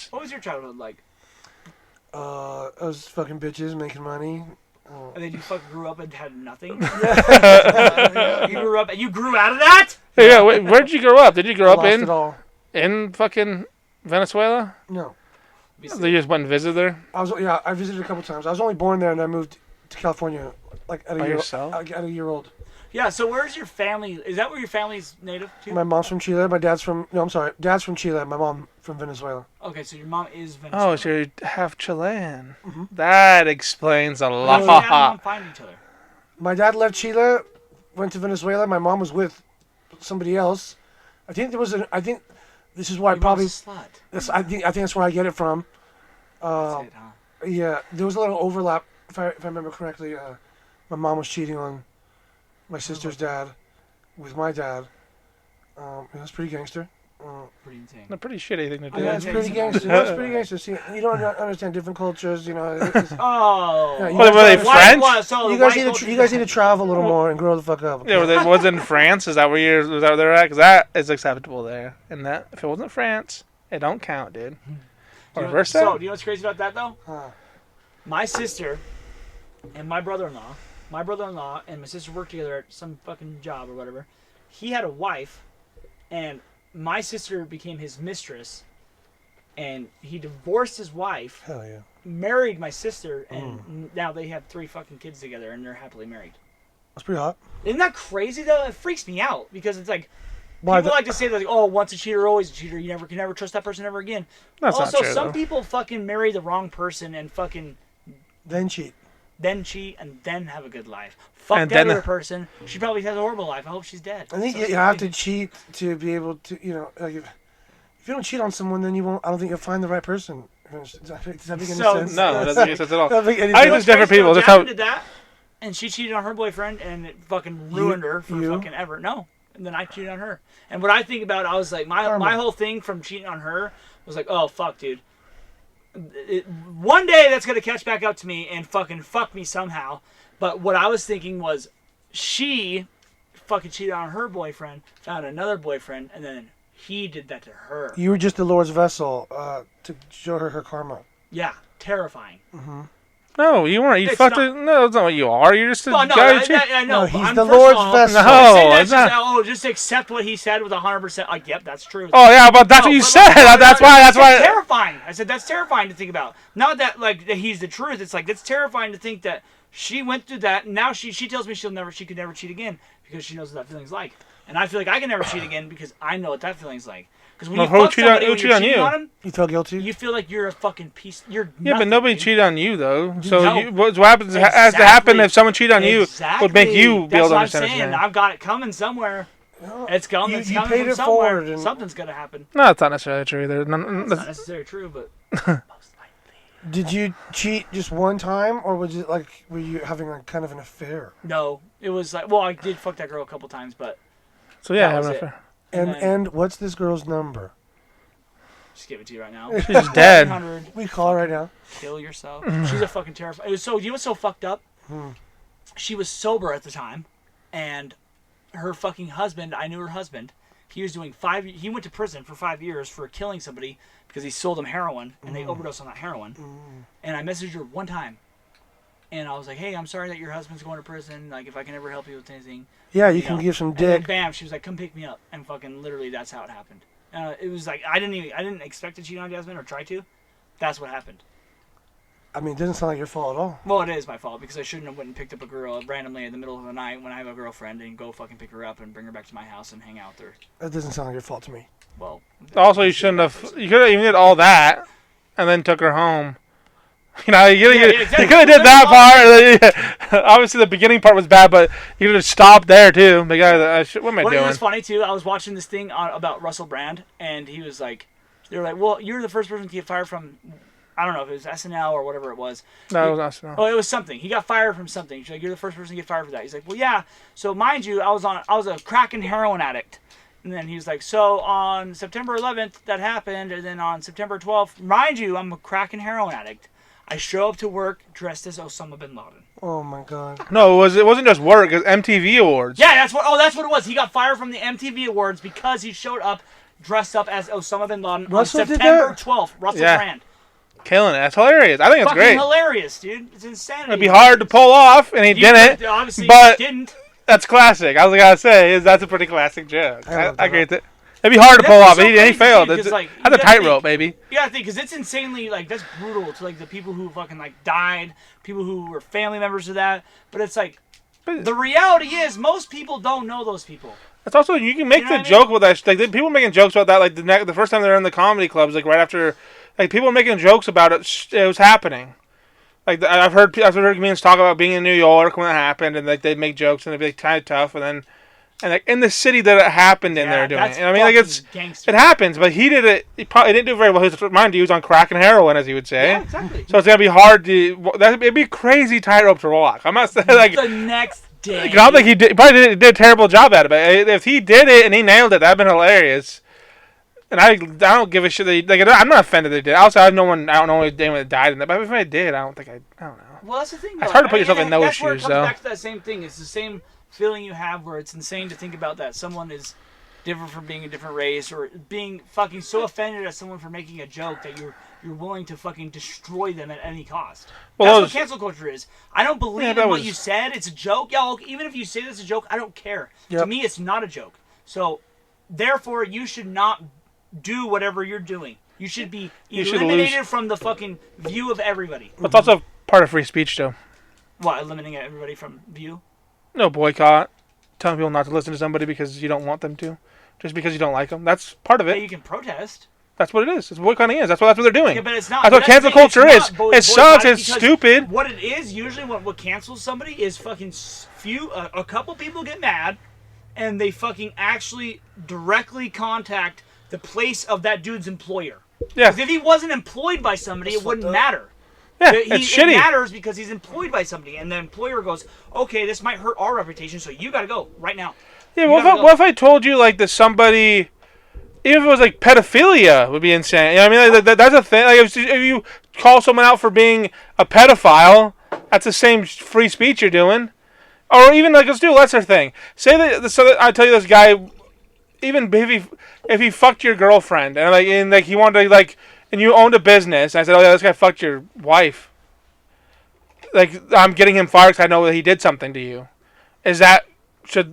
nice. What was your childhood like? I was fucking bitches making money. And then you fucking grew up and had nothing. You grew up and you grew out of that. Yeah, where'd you grow up? Did you grow up Lost it all. in fucking Venezuela? No. So you just went and visited there? I visited a couple times. I was only born there, and I moved to California like at a year old. Yeah. So where's your family? Is that where your family's native to? My mom's from Chile. My dad's from dad's from Chile. My mom from Venezuela. Okay, so your mom is Venezuela. Oh, so you're half Chilean. Mm-hmm. That explains a lot. How did your dad and mom find each other? My dad left Chile, went to Venezuela. My mom was with somebody else. I think this is why Your mom's a slut. I think that's where I get it from. That's it, huh? Yeah, there was a little overlap. If I remember correctly, my mom was cheating on my sister's dad with my dad. That's pretty gangster. Pretty insane. A pretty shitty thing to do. Yeah, it's pretty gangster. It's pretty gangster. See, you don't understand different cultures, you know. Oh. Yeah, Were they French? You guys need to travel a little more and grow the fuck up. Okay? Yeah, was it in France? Is that where they're at? Because that is acceptable there. And that if it wasn't France, it don't count, dude. Or reverse that. So, do you know what's crazy about that though? Huh. My sister and my brother-in-law and my sister worked together at some fucking job or whatever. He had a wife, and my sister became his mistress, and he divorced his wife, Hell yeah. married my sister, and now they have 3 fucking kids together, and they're happily married. That's pretty hot. Isn't that crazy though? It freaks me out because it's like Why people like to say that, like, oh, once a cheater, always a cheater. You can never trust that person ever again. That's also, not true, some though. people fucking marry the wrong person and fucking Then cheat. then cheat and then have a good life. Fuck And that then- other person. She probably has a horrible life. I hope she's dead. I think So you have to cheat to be able to, you know, like if you don't cheat on someone, then you won't. I don't think you'll find the right person. Does that make any sense? No, it doesn't make sense at all. Doesn't make any I sense. just different people. That's Jasmine how. did that, and she cheated on her boyfriend, and it fucking ruined her for you? fucking ever. No, and then I cheated on her. And what I think about, I was like, my whole thing from cheating on her was like, oh fuck, dude. One day that's gonna catch back up to me and fucking fuck me somehow. But what I was thinking was, she fucking cheated on her boyfriend, found another boyfriend, and then he did that to her. You were just the Lord's vessel to show her karma. Yeah, terrifying. No, you weren't. You It's fucked not- it. No, that's not what you are. You're just a Well, no, guy who cheats. I know. No, he's I'm the first of Lord's all, vessel. No, I'm saying it's that's not. just accept what he said with 100%. Like, yep, that's true. Oh yeah, but that's No, what you but said. That's why. That's That's why. terrifying. I said that's terrifying to think about. Not that like that he's the truth. It's like that's terrifying to think that she went through that. And now she tells me she could never cheat again because she knows what that feeling's like. And I feel like I can never cheat again because I know what that feeling's like. Because when Well, you who fuck cheated on- somebody, who when cheated you're on cheating you? on them, You feel guilty? you feel like you're a fucking piece. You're Yeah, but nothing, nobody dude. cheated on you though. So No. what happens has to happen if someone cheated on you would make you be That's able to what I'm understand it. saying. I've got it coming somewhere. It's coming. It's you coming paid from it somewhere. forward and- Something's gonna happen. No, it's not necessarily true either. It's not necessarily true, but most likely. Did you cheat just one time, or was it like were you having like kind of an affair? No, it was like, well, I did fuck that girl a couple times, but So yeah, That was having an it. affair. And then- what's this girl's number? just give it to you right now. She's dead. 100, We call her right now. kill yourself. She's a fucking terrifying. It was so, you know what's so fucked up? She was sober at the time, and her fucking husband, I knew her husband, he was doing he went to prison for 5 years for killing somebody because he sold them heroin, and they overdosed on that heroin. And I messaged her one time, and I was like, hey, I'm sorry that your husband's going to prison, like, if I can ever help you with anything. Yeah, you can know. give some And then dick. bam, she was like, come pick me up, and fucking literally that's how it happened. It was like, I didn't expect to cheat on Jasmine or try to. That's what happened. I mean, it doesn't sound like your fault at all. Well, it is my fault because I shouldn't have went and picked up a girl randomly in the middle of the night when I have a girlfriend and go fucking pick her up and bring her back to my house and hang out with her. That doesn't sound like your fault to me. Well, Also, you shouldn't have. You could have even did all that, and then took her home. You know, you could exactly. have did that part. Obviously, the beginning part was bad, but you could have stopped there too. The guy that what am I Well, it doing? was funny too. I was watching this thing about Russell Brand, and he was like, they were like, well, you're the first person to get fired from, I don't know if it was SNL or whatever it was. No, it was not. Oh, it was something. He got fired from something. She's like, you're the first person to get fired for that. He's like, well, yeah. So mind you, I was a crack and heroin addict. And then he was like, so on September 11th that happened, and then on September 12th, mind you, I'm a crack and heroin addict. I show up to work dressed as Osama bin Laden. Oh my god. No, it wasn't just work. It was MTV Awards. Yeah, that's what it was. He got fired from the MTV Awards because he showed up dressed up as Osama bin Laden Russell on did September that? 12th. Russell Yeah. Brand. Killing it. That's hilarious. I think it's Fucking great. hilarious, dude. It's insanity. It'd be hard to pull off, and he didn't. Obviously, but didn't. that's classic. I was gonna say that's a pretty classic joke. I I agree with it. It'd be hard to pull off. so He crazy, failed. too, 'cause, That's like, a you gotta tightrope, think- baby. You gotta think, because it's insanely, like, that's brutal to, like, the people who fucking, like, died, people who were family members of that. But it's like, the reality is, most people don't know those people. It's also, you can make You know the what I joke with that. Like, people making jokes about that, like, the first time they were in the comedy clubs, like, right after, like, people making jokes about it, it was happening. Like, I've heard comedians talk about being in New York when it happened, and, like, they'd make jokes, and they'd be, like, kind of tough, and then, and, like, in the city that it happened in, they're doing it. And I mean, like, it happens, but he did it, he probably didn't do very well. Mind you, he was on crack and heroin, as he would say. Yeah, exactly. So it's gonna be hard to, it'd be a crazy tightrope to walk. I'm not saying, like, The next day. I don't think he probably did a terrible job at it, but if he did it and he nailed it, that'd been hilarious. And I don't give a shit that I'm not offended that he did. Also, I don't know anyone that died in that, but if I did, I don't know. Well, that's the thing. It's hard to put yourself in those that's where it shoes, comes though. back to that same thing. It's the same feeling you have where it's insane to think about that someone is different from being a different race, or being fucking so offended at someone for making a joke that you're willing to fucking destroy them at any cost. Well, That's what cancel culture is. I don't believe in what you said. It's a joke. Y'all, even if you say this is a joke, I don't care. Yep. To me, it's not a joke. So, therefore, you should not do whatever you're doing. You should be eliminated from the fucking view of everybody. But it's also part of free speech, though. What, eliminating everybody from view? No boycott. Telling people not to listen to somebody because you don't want them to. Just because you don't like them. That's part of Yeah, it. you can protest. That's what it is. It's boycotting is. That's what they're doing. Yeah, but it's not. That's what cancel culture is. It sucks. It's stupid. What it is, usually what cancels somebody is fucking a couple people get mad, and they fucking actually directly contact the place of that dude's employer. Yeah. Because if he wasn't employed by somebody, it wouldn't matter. Yeah, it's shitty. It matters because he's employed by somebody, and the employer goes, okay, this might hurt our reputation, so you gotta go right now. Yeah, what if I told you, like, that somebody, even if it was, like, pedophilia would be insane. You know what I mean? Like, that's a thing. Like, if you call someone out for being a pedophile, that's the same free speech you're doing. Or even, like, let's do a lesser thing. Say that I tell you this guy, even if he fucked your girlfriend, and he wanted to, like, and you owned a business, and I said, oh yeah, this guy fucked your wife. Like, I'm getting him fired because I know that he did something to you. Is that,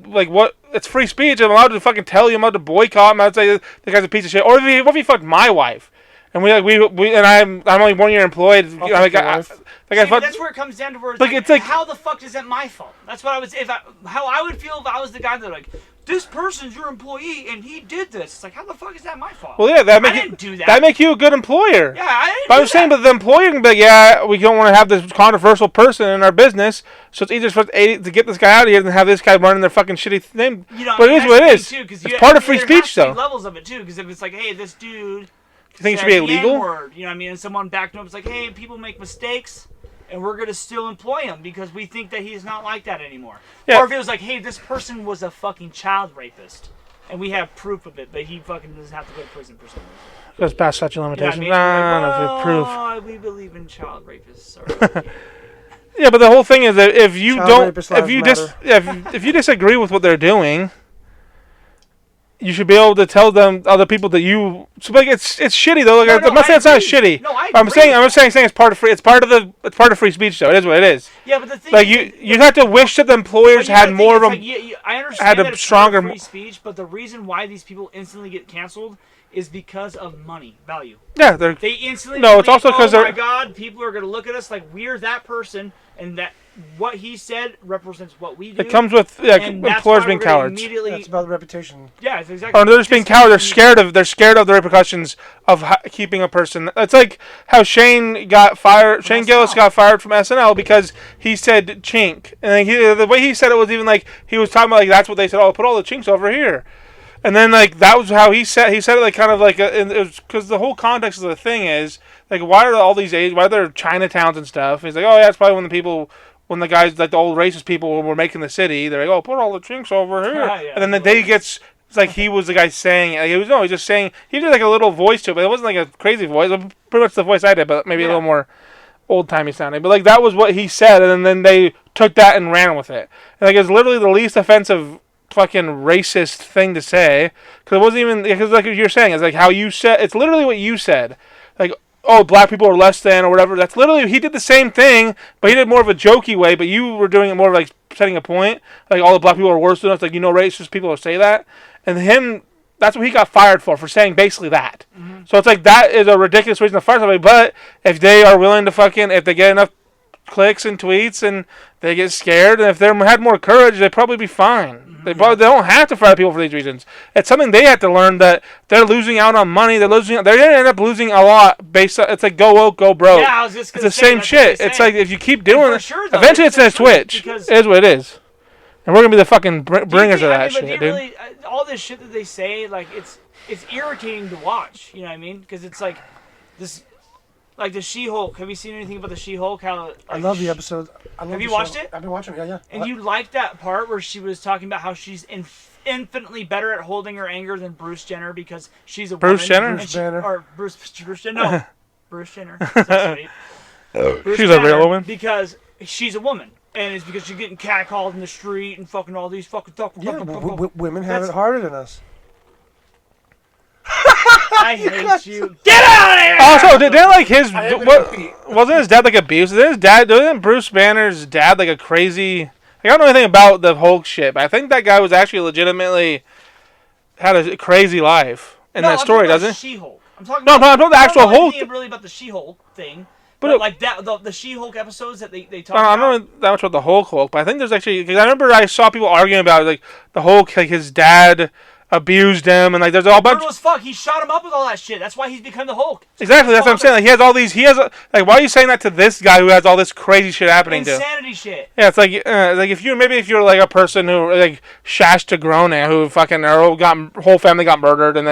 what? It's free speech. I'm allowed to fucking tell you. I'm allowed to boycott. I'm allowed to say the guy's a piece of shit. Or what if he fucked my wife? And I'm only 1 year employed. That's where it comes down to where it's like, how the fuck is that my fault? That's what I would say. How I would feel if I was the guy that, like, this person's your employee and he did this. It's like, how the fuck is that my fault? Well, yeah, I didn't do that. That make you a good employer. Yeah, I didn't But do I'm saying, that. but the employer can be like, yeah, we don't want to have this controversial person in our business, so it's easier for us to get this guy out of here than have this guy running their fucking shitty thing. You know, but it is what it is. Too, it's part of free speech, there has to though. be levels of it too, because if it's like, hey, this dude, You think it should be illegal? N-word, you know what I mean? And someone backed him up. It's like, hey, people make mistakes, and we're gonna still employ him because we think that he's not like that anymore. Yeah. Or if it was like, hey, this person was a fucking child rapist, and we have proof of it, but he fucking doesn't have to go to prison for some reason. Goes past such a You know what limitation. I mean? Nah, Like, proof. oh, we believe in child rapists. Sorry. Yeah, but the whole thing is that if you Child rapists if you disagree with what they're doing, you should be able to tell them other people that you. So like it's shitty though. Like, I'm not saying it's not shitty. No, I I'm agree. saying it's part of free. It's part of free speech though. It is what it is. Yeah, but the thing Like is, you have to wish that the employers had more of them. I understand had a that it's stronger free speech, but the reason why these people instantly get canceled is because of money value. Yeah, They instantly. No, it's also oh 'cause my they're- God, people are gonna look at us like we're that person, and that what he said represents what we do. It comes with and that's employers why being we're gonna cowards. Immediately, It's about the reputation. yeah, it's exactly. Or they're just being cowards. They're scared of the repercussions of keeping a person. It's like how Shane got fired. Shane Gillis got fired from SNL because he said chink, and the way he said it was even like he was talking about like that's what they said. Oh, put all the chinks over here, and then like that was how he said it like kind of like it was because the whole context of the thing is like why are all these why are there Chinatowns and stuff? He's like, oh yeah, it's probably when the guys, like the old racist people were making the city, they're like, oh, put all the chinks over here. Yeah, and then the day gets, it's like he was the guy saying it. He's just saying, he did like a little voice to it, but it wasn't like a crazy voice. It was pretty much the voice I did, but maybe a little more old-timey sounding. But like that was what he said, and then they took that and ran with it. And like it's literally the least offensive fucking racist thing to say, because it wasn't even, because like you're saying, it's like how you said, it's literally what you said, like, oh, black people are less than or whatever. That's literally, he did the same thing, but he did more of a jokey way, but you were doing it more of like setting a point, like all the black people are worse than us, like, racist people will say that, and him, that's what he got fired for saying basically that. So it's like, that is a ridiculous reason to fire somebody, but if they are willing to fucking, if they get enough clicks and tweets and they get scared, and if they had more courage, they'd probably be fine. They don't have to fire people for these reasons. It's something they have to learn, that they're losing out on money. They're going to end up losing a lot based on, it's like go woke, go broke. Yeah, I was just it's the same shit. It's like if you keep doing it, sure, though, eventually it's going to switch. It is what it is. And we're going to be the fucking bringers of that shit, dude. Really, all this shit that they say, like, it's irritating to watch. You know what I mean? Because it's like this. Like the She-Hulk. Have you seen anything about the She-Hulk? How I love the episode. Have you watched it? I've been watching it, yeah. And you liked that part where she was talking about how she's infinitely better at holding her anger than Bruce Jenner because she's a woman. Jenner? Bruce Banner. Or Bruce Jenner. No. Bruce Jenner. That's sweet. Bruce She's Jenner, a real woman? Because she's a woman. And it's because she's getting catcalled in the street and fucking all these fucking... Yeah, women have it harder than us. I hate you. Get out of here! Also, didn't like his wasn't his dad like abusive? Wasn't Bruce Banner's dad like a crazy? I don't know anything about the Hulk shit, but I think that guy was actually legitimately had a crazy life in that story, doesn't it? She-Hulk. I'm talking about the actual Hulk. Really about the She-Hulk thing. But like that, the She-Hulk episodes that they talk about. I don't know that much about the Hulk, but I think there's actually, because I remember I saw people arguing about like the Hulk, like his dad abused him, and like there's a whole bunch. Brutal as fuck. He shot him up with all that shit. That's why he's become the Hulk. Exactly, that's what I'm saying. Like he has all these. Like, why are you saying that to this guy who has all this crazy shit happening to? Insanity shit. Yeah, it's like if you're like a person who like Shasta Grone, who fucking her whole family got murdered, and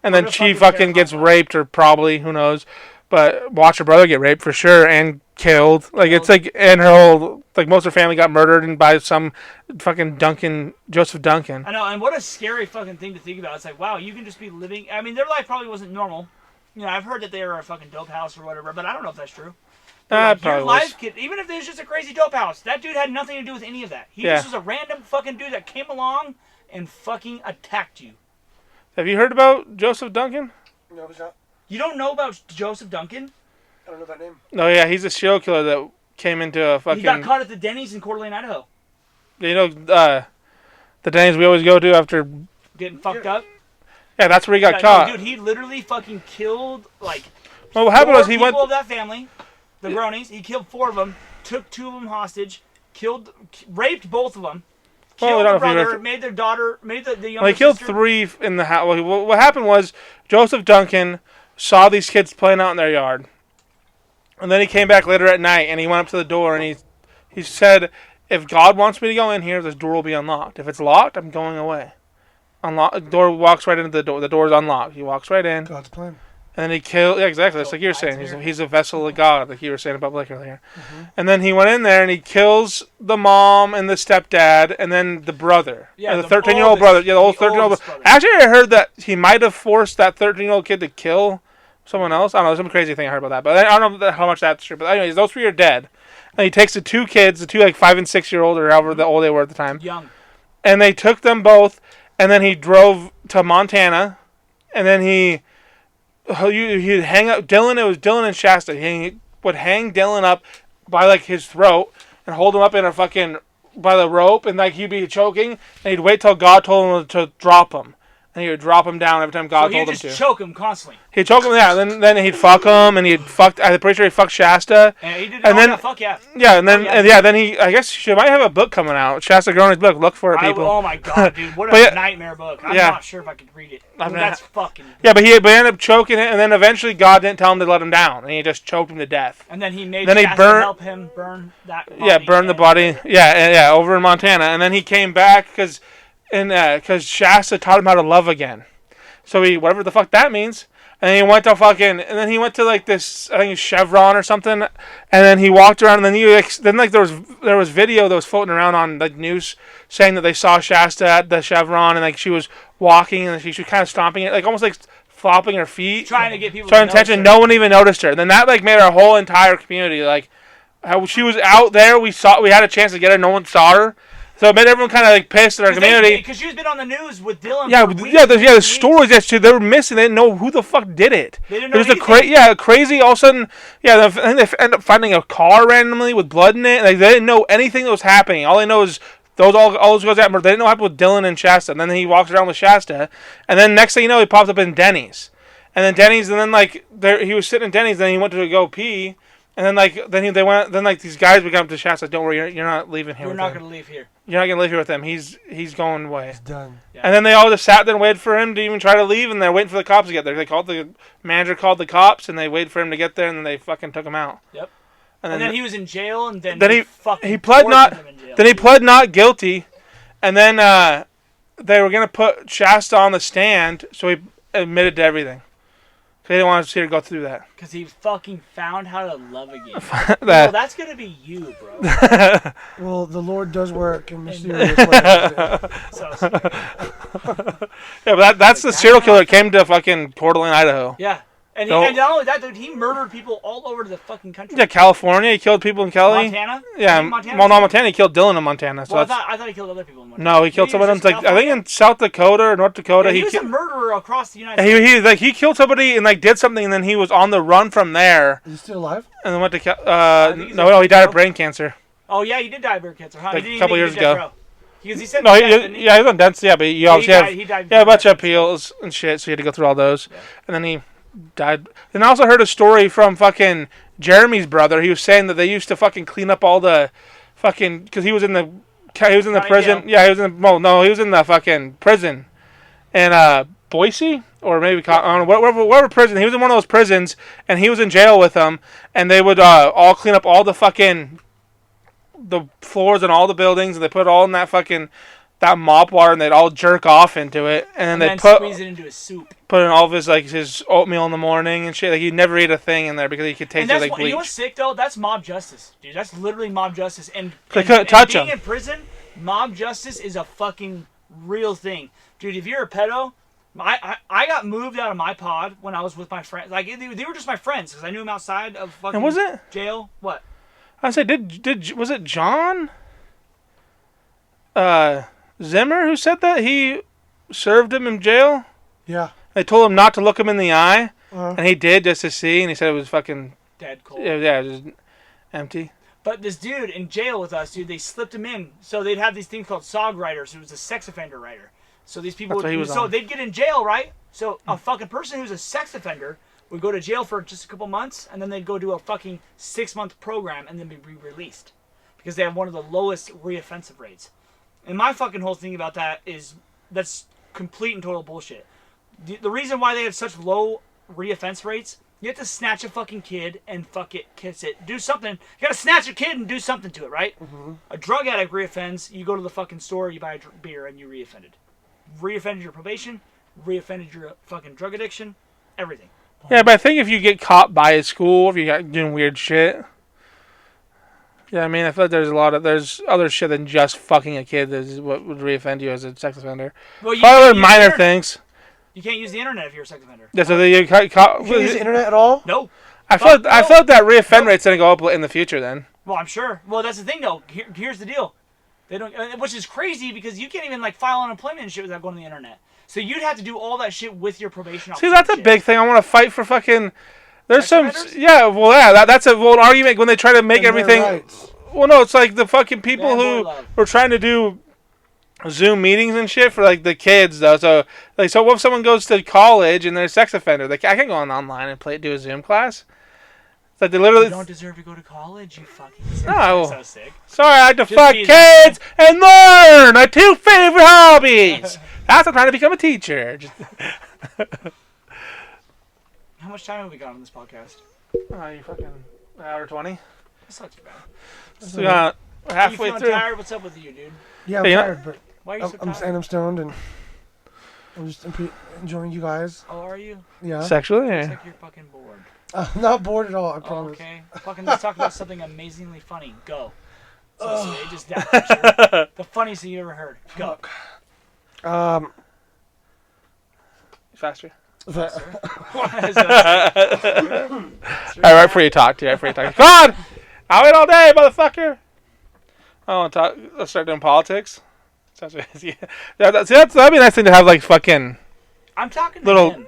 then she fucking gets raped, or probably, who knows, but watch her brother get raped for sure and killed. Like it's like, and her whole, like, most of her family got murdered and by some fucking Joseph Duncan. I know, and what a scary fucking thing to think about. It's like, wow, you can just be living. I mean, their life probably wasn't normal. I've heard that they were a fucking dope house or whatever, but I don't know if that's true. Like, your life could, even if there's just a crazy dope house, that dude had nothing to do with any of that. He just was a random fucking dude that came along and fucking attacked you. Have you heard about Joseph Duncan? No, who's that? You don't know about Joseph Duncan? I don't know that name. No, yeah, he's a serial killer that came into a fucking... He got caught at the Denny's in Coeur d'Alene, Idaho. You know, the Denny's we always go to after... Getting fucked up? Yeah, that's where he got caught. No, dude, he literally fucking killed, like... Well, what happened was he went... people of that family, the Bronies. He killed 4 of them, took 2 of them hostage, raped both of them, killed the brother, made their daughter, made the younger sister... He killed 3 in the house. Well, what happened was Joseph Duncan saw these kids playing out in their yard. And then he came back later at night, and he went up to the door, and he said, if God wants me to go in here, this door will be unlocked. If it's locked, I'm going away. The door walks right into the door. The door's unlocked. He walks right in. God's plan. And then he killed... Yeah, exactly. That's like you were saying. He's a vessel of God, like you were saying about Blake earlier. Mm-hmm. And then he went in there, and he kills the mom and the stepdad, and then the brother. Yeah, the 13-year-old brother. Yeah, the old 13-year-old brother. Actually, I heard that he might have forced that 13-year-old kid to kill someone else. I don't know, some crazy thing I heard about that. But I don't know how much that's true. But anyways, those 3 are dead. And he takes the 2 kids, the 2 like 5 and 6-year-old, or however the old they were at the time. Young. And they took them both, and then he drove to Montana, and then he'd hang up Dylan. It was Dylan and Shasta. He would hang Dylan up by like his throat and hold him up in a fucking by the rope, and like he'd be choking, and he'd wait till God told him to drop him. And he would drop him down every time God told him to. So he'd just choke him constantly. He'd choke him, yeah. Then he'd fuck him, and I'm pretty sure he fucked Shasta. And he did. And then, fuck yeah. Yeah, and then then he. I guess she might have a book coming out. Shasta Grone's book. Look for it, people. Oh my god, dude! What a nightmare book. I'm not sure if I could read it. That's fucking. Yeah, but he ended up choking it, and then eventually God didn't tell him to let him down, and he just choked him to death. And then he made Shasta help him burn that body. Yeah, burn the body. Yeah, over in Montana, and then he came back because Shasta taught him how to love again. So he, whatever the fuck that means, and he went to like this, I think it's Chevron or something, and then he walked around, and then there was video that was floating around on the news saying that they saw Shasta at the Chevron, and like she was walking, and she was kind of stomping it, like almost like flopping her feet, trying to get people to attention. No one even noticed her. And then that like made our whole entire community like how she was out there. We had a chance to get her. No one saw her. So it made everyone kind of like pissed in our community. Because she's been on the news with Dylan. Yeah, for weeks, the stories that they were missing. They didn't know who the fuck did it. They didn't know crazy. All of a sudden, I think they end up finding a car randomly with blood in it. Like they didn't know anything that was happening. All they know is all those girls happened. They didn't know what happened with Dylan and Shasta. And then he walks around with Shasta, and then next thing you know, he pops up in Denny's, and then like he was sitting in Denny's, and then he went to go pee. And then these guys would come up to Shasta. Don't worry, you're not leaving here. You're not going to leave here. You're not gonna live here with him. He's going away. It's done. Yeah. And then they all just sat there and waited for him to even try to leave, and they're waiting for the cops to get there. The manager called the cops, and they waited for him to get there, and then they fucking took him out. Yep. And then he was in jail, and then he pled not guilty, and then they were gonna put Shasta on the stand, so he admitted to everything. They didn't want to see her go through that. Because he fucking found how to love again. That's going to be you, bro. Well, the Lord does work in mysterious ways. Yeah, but that's the serial killer that came to fucking Portland, Idaho. Yeah. And not only that, dude, he murdered people all over the fucking country. Yeah, California. He killed people in Cali. Montana? Yeah, Montana. Montana. He killed Dylan in Montana. So I thought he killed other people in Montana. No, he killed someone else. I think in South Dakota or North Dakota. Yeah, he was a murderer across the United States. He killed somebody and did something, and then he was on the run from there. Is he still alive? And then went to no, he died of brain cancer. Oh yeah, he did die of brain cancer. Huh? A couple years ago. Because he said no, he was on dense. Yeah, but he obviously he died. Yeah, a bunch of appeals and shit, so he had to go through all those, and then he died. And I also heard a story from fucking Jeremy's brother. He was saying that they used to fucking clean up all the fucking because he was in the prison. Yeah, he was in the fucking prison, and Boise or maybe I don't know whatever prison. He was in one of those prisons, and he was in jail with them, and they would all clean up all the fucking the floors and all the buildings, and they put it all in that mop water, and they'd all jerk off into it, and then squeeze it into his soup. Put in all of his oatmeal in the morning and shit. Like he'd never eat a thing in there because he could taste it like bleach. You know what's sick though? That's mob justice, dude. That's literally mob justice. And they couldn't touch him. Being in prison, mob justice is a fucking real thing, dude. If you're a pedo, I got moved out of my pod when I was with my friends. Like they were just my friends because I knew them outside of fucking and was it? Jail. What? I say, was it John? Zimmer who said that he served him in jail? Yeah. They told him not to look him in the eye, and he did just to see, and he said it was fucking dead cold. Yeah, it was empty. But this dude in jail with us, dude, they slipped him in. So they'd have these things called SOG writers. It was a sex offender writer. So these people they'd get in jail, right? So a fucking person who's a sex offender would go to jail for just a couple months, and then they'd go do a fucking 6-month program and then be released because they have one of the lowest reoffensive rates. And my fucking whole thing about that is that's complete and total bullshit. The reason why they have such low reoffense rates, you have to snatch a fucking kid and fuck it, kiss it, do something. You gotta snatch a kid and do something to it, right? Mm-hmm. A drug addict reoffends, you go to the fucking store, you buy a beer, and you reoffended. Reoffended your probation, reoffended your fucking drug addiction, everything. Yeah, but I think if you get caught by a school, if you got doing weird shit. Yeah, I mean, I feel like there's other shit than just fucking a kid that is what would reoffend you as a sex offender. Well, other minor things. You can't use the internet if you're a sex offender. Yeah, so you can't use the internet at all? No. I feel like that reoffend rate's gonna go up in the future then. Well, I'm sure. Well, that's the thing though. Here's the deal. They don't, which is crazy because you can't even file unemployment and shit without going to the internet. So you'd have to do all that shit with your probation officer. See, that's a big thing. I want to fight for fucking. There's sex some. offenders? Yeah, well, yeah, that's an argument when they try to make everything. Well, no, it's like the fucking people who were trying to do Zoom meetings and shit for the kids though. So what if someone goes to college and they're a sex offender? I can go online and do a Zoom class. It's like they literally. You don't deserve to go to college, you fucking. No. So sick. Sorry, I had to fuck kids and learn my 2 favorite hobbies. That's I'm trying to become a teacher. How much time have we got on this podcast? You fucking hour 20. That's not too bad. So halfway you through. Tired? What's up with you, dude? Yeah, I'm tired, but why are you so tired? I'm stoned and I'm just enjoying you guys. Oh, are you? Yeah. Sexually? Looks like you're fucking bored. Not bored at all, I promise. Okay. Fucking let's talk about something amazingly funny. Go. So just that picture. The funniest thing you ever heard. Go. Faster. Alright, right before you talk, Come on! I'll wait all day, motherfucker! Oh, let's start doing politics. Sounds yeah. That'd be a nice thing to have, like fucking. I'm talking to Little- him.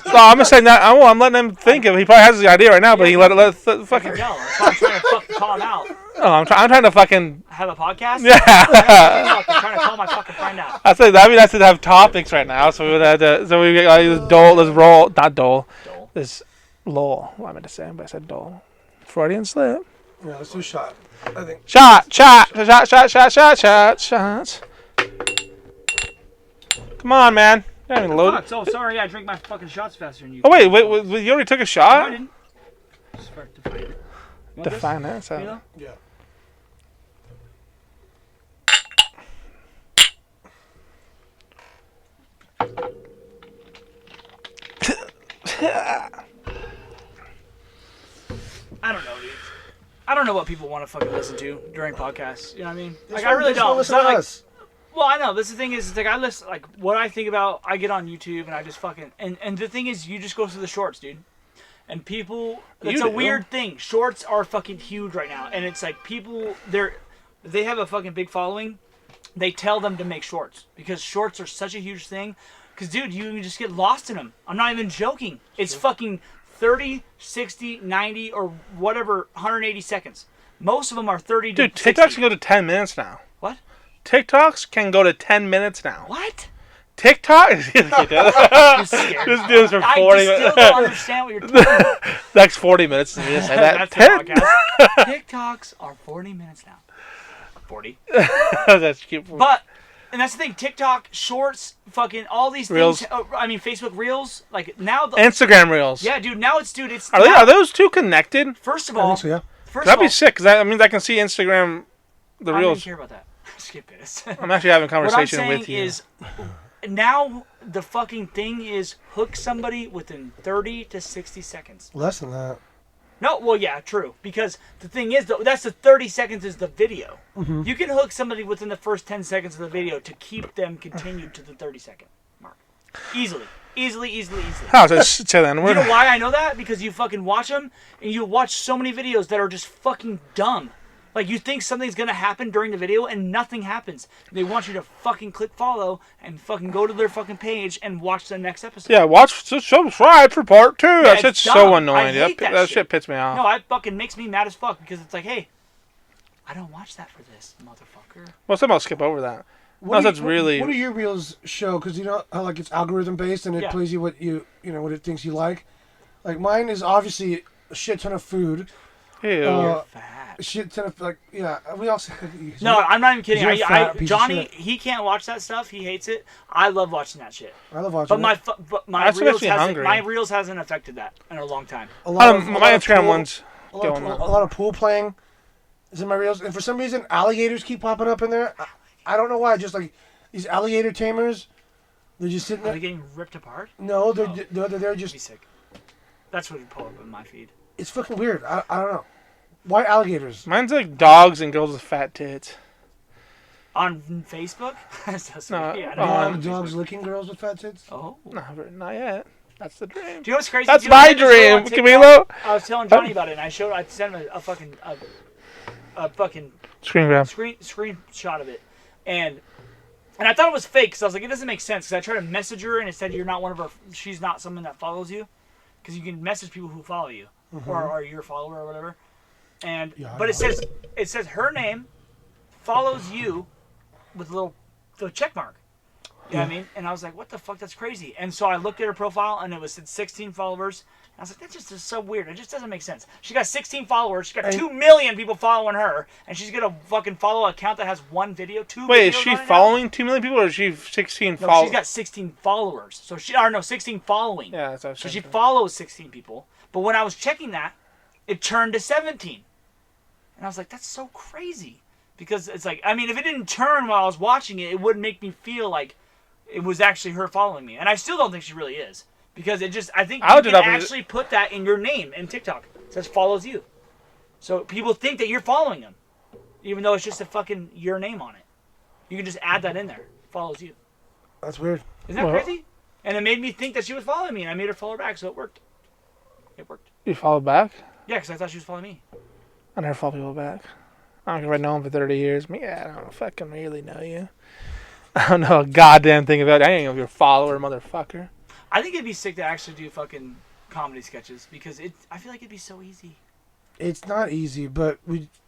No, I'm just saying that. I'm letting him think of. He probably has the idea right now, but he let I fucking. can tell. That's why I'm trying to fucking call him out. Oh, I'm trying to fucking. Have a podcast? Yeah. I'm trying to call my fucking friend out. I say that'd be nice to have topics right now. So we would have to. So we got this Dole. Let's roll. Not Dole. Dole. This Lowell. What I meant to say, but I said Dole. Freudian slip. Yeah, let's do a shot. I think. Shots. Come on, man. You haven't even loaded. Fuck, so sorry, I drink my fucking shots faster than you. Oh wait, you already took a No, I shot? didn't. Just for define it. You want Define that. this, So. Camilo? Yeah. I don't know, dude. I don't know what people want to fucking listen to during podcasts. You know what I mean? Like, Just I really don't. Listen It's to not us. well, I know. This is the thing is, it's like I listen, like what I think about, I get on YouTube and I just fucking, and the thing is, you just go through the shorts, dude. And people, it's You a do. weird thing. Shorts are fucking huge right now, and it's like people, they have a fucking big following. They tell them to make shorts because shorts are such a huge thing. Because, dude, you just get lost in them. I'm not even joking. It's fucking 30, 60, 90, or whatever, 180 seconds. Most of them are 30 to Dude, 60. TikToks can go to 10 minutes now. What? TikToks can go to 10 minutes now. What? TikTok? You're scared. Just do this for 40 I still minutes. don't understand what you're talking about. Next 40 minutes. You just say that. That's the podcast. TikToks are 40 minutes now. 40. That's cute. But, and that's the thing, TikTok, Shorts, fucking all these Reels. things. I mean, Facebook Reels. Like, now. Instagram Reels. Yeah, dude, now it's, dude, it's. Are those two connected? First of I all. think so, yeah. First That'd of all. be sick, because that means I can see Instagram, the I don't Reels. even care about that. Skip this. I'm actually having a What I'm conversation saying with you. is, now the fucking thing is hook somebody within 30 to 60 seconds. Less than that. No, well, yeah, true. Because the thing is, though, that's the 30 seconds is the video. Mm-hmm. You can hook somebody within the first 10 seconds of the video to keep them continued to the 30-second mark. Easily. Easily. How to say that? You know why I know that? Because you fucking watch them, and you watch so many videos that are just fucking dumb. Like, you think something's gonna happen during the video, and nothing happens. They want you to fucking click follow, and fucking go to their fucking page, and watch the next episode. Yeah, subscribe for part 2. That it's shit's so dumb. annoying. I hate that shit pits me off. No, it fucking makes me mad as fuck, because it's like, hey, I don't watch that for this, motherfucker. Well, somebody will skip over that. Unless it's really... What do your reels show? Because you know how like it's algorithm based and it Yeah. plays you what you know what it thinks you like. Like mine is obviously a shit ton of food. Ew. Fat. A shit ton of like yeah. We also No, I'm not even kidding. You're a fat piece of Johnny, shit. he can't watch that stuff. He hates it. I love watching that shit. I love watching. But my That's what reels makes me hasn't, hungry. my reels hasn't affected that in a long time. a lot of, my Instagram one's a lot, going of, up. a lot of pool playing is in my reels, and for some reason alligators keep popping up in there. I don't know why. Just like these alligator tamers, they're just sitting Are there. they getting ripped apart? No, they're That'd be just. sick. That's what would pull up in my feed. It's fucking weird. I don't know. Why alligators? Mine's like dogs and girls with fat tits. On Facebook? That's so No, sweet. I don't on- know. Dogs licking girls with fat tits. Oh. Not yet. That's the dream. Do you know what's crazy? That's Do you know my what I just saw on dream, TikTok? Camilo. I was telling Johnny about it, and I sent him a fucking Screen grab. screenshot of it, and I thought it was fake because I was like, it doesn't make sense. Because I tried to message her, and it said you're not one of her. She's not someone that follows you, because you can message people who follow you or are your follower or whatever. And Yeah, I but know. it says her name follows you with the check mark. You know what I mean? And I was like, what the fuck? That's crazy. And so I looked at her profile, and it said 16 followers. And I was like, that just is so weird. It just doesn't make sense. She got 16 followers. She got 2 million people following her, and she's gonna fucking follow an account that has one video, two. Wait, is videos she on it now? following 2 million people or is she 16 No, followers? she's got 16 followers. So 16 following. Yeah, that's what I was So she saying. follows 16 people. But when I was checking that, it turned to 17. And I was like, that's so crazy. Because it's like, I mean, if it didn't turn while I was watching it, it would make me feel like it was actually her following me. And I still don't think she really is. Because I think I you looked can it up and actually put that in your name in TikTok. It says follows you. So people think that you're following them. Even though it's just your name on it. You can just add that in there. Follows you. That's weird. Isn't that Well- crazy? And it made me think that she was following me, and I made her follow her back, so it worked. It worked. You follow back? Yeah, because I thought she was following me. I never follow people back. I don't care if I know him for 30 years. Yeah, I don't fucking really know you. I don't know a goddamn thing about it. I ain't know your follower, motherfucker. I think it'd be sick to actually do fucking comedy sketches because I feel like it'd be so easy. It's not easy, but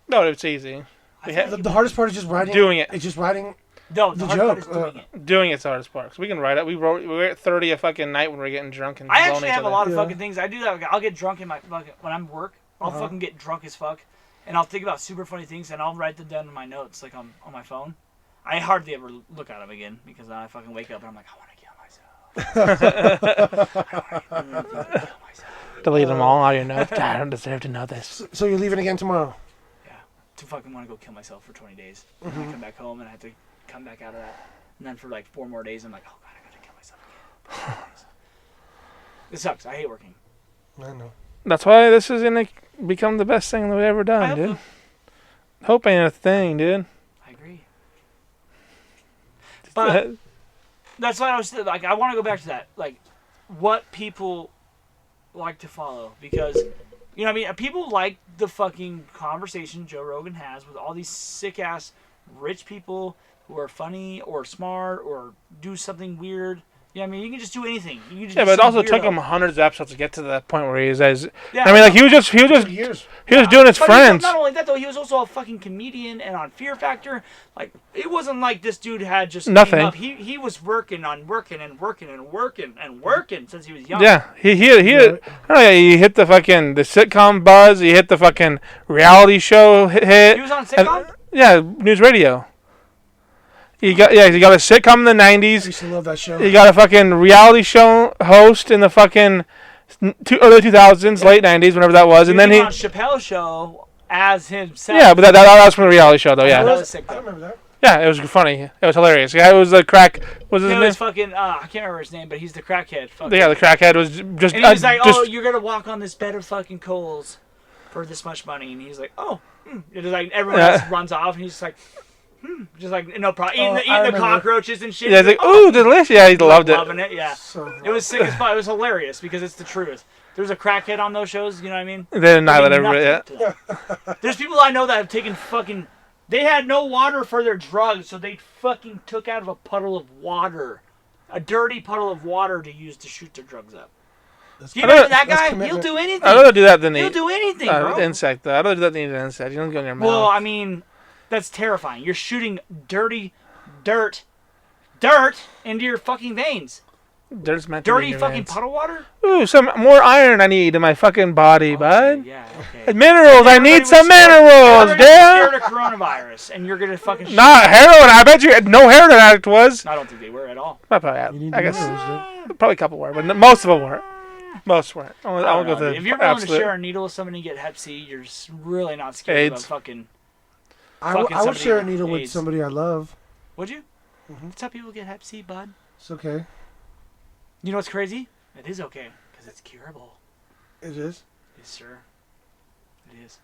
No, it's easy. the hardest part is just writing. Doing it. It's just writing. No, The hard part joke, is doing it. Doing it's the hardest part. 'Cause we can write it. We were 30 a fucking night when we're getting drunk and I blowing actually each have a other. lot of Yeah. fucking things. I do that. I'll get drunk in my fucking when I'm work. I'll Uh-huh. fucking get drunk as fuck, and I'll think about super funny things, and I'll write them down in my notes, like on my phone. I hardly ever look at them again because I fucking wake up and I'm like, I want to kill myself. Delete them all out of your notes. I don't deserve to know this. So you're leaving again tomorrow? Yeah, to fucking want to go kill myself for 20 days. And then I come back home and I have to come back out of that. And then for like 4 more days, I'm like, oh god, I gotta kill myself again. It sucks. I hate working. I know. That's why this is gonna become the best thing that we've ever I done, hope dude. so. Hope ain't a thing, dude. I agree. But that's why I was like, I want to go back to that, like, what people like to follow, because you know what I mean, people like the fucking conversation Joe Rogan has with all these sick ass rich people who are funny or smart or do something weird. Yeah, I mean, you can just do anything. You can just Yeah, do but it also something took weirdo. him hundreds of episodes to get to that point where he is. As Yeah, I mean, like he was just Years. doing his But friends. Not only that though, he was also a fucking comedian and on Fear Factor. Like it wasn't like this dude had just Nothing. came up. He was working since he was young. Yeah, he hit. Oh yeah, he hit the fucking the sitcom buzz. He hit the fucking reality show hit. He was on And- sitcom. yeah, news radio. He got a sitcom in the I '90s. used to love that show. He got a fucking reality show host in the fucking early 2000s, late '90s, whenever that was, and then he he. was on Chappelle's show as himself. Yeah, but that was from the reality show though. That Yeah, was sick I though. remember that. yeah, it was funny. It was hilarious. Yeah, it was the crack. Was his He name? was fucking. I can't remember his name, but he's the crackhead. Fucking. Yeah, the crackhead was just. And he was like, just, "Oh, you're gonna walk on this bed of fucking coals for this much money," and he's like, "Oh." It was like everyone else runs off, and he's just like, just like no problem, eating the remember. cockroaches and shit. yeah, He's he's like, ooh, delicious. Yeah, he loved it. loving it. Yeah, So it was sick as fuck. It was hilarious because it's the truth. There's a crackhead on those shows. You know what I mean? They didn't They let mean everybody. Yeah. nothing to them. There's people I know that have taken fucking. They had no water for their drugs, so they fucking took out of a puddle of water, a dirty puddle of water to use to shoot their drugs up. You I know- imagine that that's guy? commitment. He'll do anything. I'd rather do that than He'll eat do anything, bro. insect. Though. I'd rather do that than eat an insect. You don't go in your mouth. Well, I mean, that's terrifying. You're shooting dirty dirt into your fucking veins. There's meant to be in Dirty your fucking veins. puddle water? Ooh, some more iron I need in my fucking body, bud. Yeah, okay. Minerals. I need some minerals, Everybody's scared dude. of coronavirus, and you're gonna fucking shoot. Not heroin. I bet you no heroin addict was. I don't think they were at all. Probably, you need I guess minerals, dude. probably a couple were, but most of them weren't. Most weren't. I'll I go don't know, with the dude. If you're willing to absolute. share a needle with somebody and get Hep C, you're really not scared AIDS. of fucking. I Fucking would somebody share a with needle with AIDS. somebody I love. Would you? That's how people get Hep C, bud. It's okay. You know what's crazy? It is okay because it's curable. It is. Yes, sir. It is.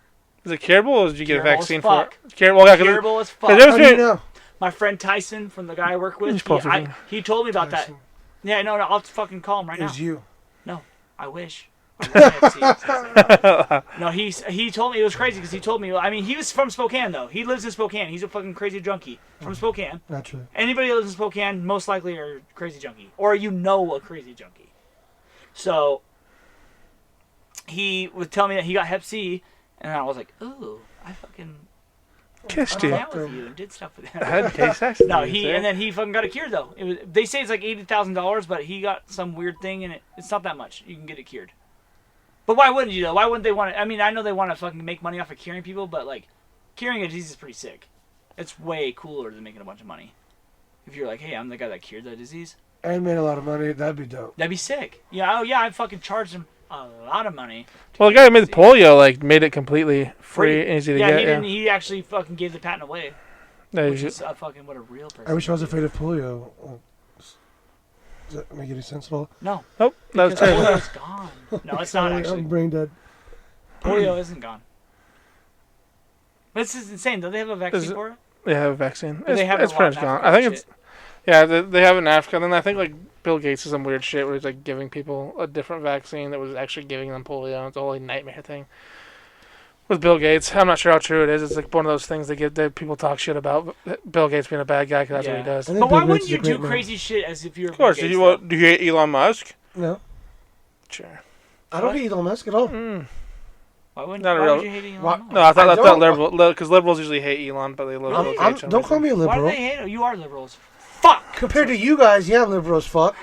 Is it curable, or did you get a Curable as vaccine for fuck. it? Curable. Yeah, 'cause Curable as fuck. there's How do you know? My friend Tyson from the guy I work with, You're supposed to be. he told me about that. Tyson. Yeah, no, I'll fucking call him right It now. was you. No, I wish. No, he told me it was crazy because he told me. I mean, he was from Spokane though. He lives in Spokane. He's a fucking crazy junkie from Spokane. Not true. Anybody that lives in Spokane most likely are a crazy junkie, or you know a crazy junkie. So he would tell me that he got Hep C, and I was like, ooh, I fucking kissed hung you. out with you and did stuff with I him. had taste sex. No, with you, he sir. and then he fucking got it cured though. It was, they say it's like $80,000, but he got some weird thing and it's not that much. You can get it cured. But why wouldn't you though? Why wouldn't they want to? I mean, I know they want to fucking make money off of curing people, but like curing a disease is pretty sick. It's way cooler than making a bunch of money. If you're like, hey, I'm the guy that cured the disease, And made a lot of money. That'd be dope. that'd be sick. Yeah, oh yeah, I fucking charged him a lot of money. Well, the guy who made the polio made it completely free and easy to Yeah, get. he didn't. He actually fucking gave the patent away, Yeah, which is fucking what a real person. I wish I was would do. afraid of polio. Does that make any sense at all? No, Nope, that was because terrible. polio's gone. No, it's not Sorry, actually. I'm brain dead. Polio isn't gone. But this is insane. Don't they have a vaccine Is it- for it? They have a vaccine. They have it it's a lot pretty in much gone. Africa I think and it's. Yeah, they have it in Africa. And then I think like Bill Gates is some weird shit where he's like giving people a different vaccine that was actually giving them polio. It's a whole like, nightmare thing. with Bill Gates. I'm not sure how true it is. It's like one of those things that people talk shit about Bill Gates being a bad guy because that's what he does. I think But why Bill wouldn't Gates is you a great do man. crazy shit as if you're? Of course. Do you hate Elon Musk? No, Sure. I don't hate Elon Musk at all. Why wouldn't Not a why real- would you hate Elon Why- Musk? No, I thought I that's don't. liberal because liberals usually hate Elon, but they love Really? Bill Gates. Don't call me a Why do liberal. they hate him? You are liberals. Fuck. Compared to you guys, yeah, I'm liberal as fuck.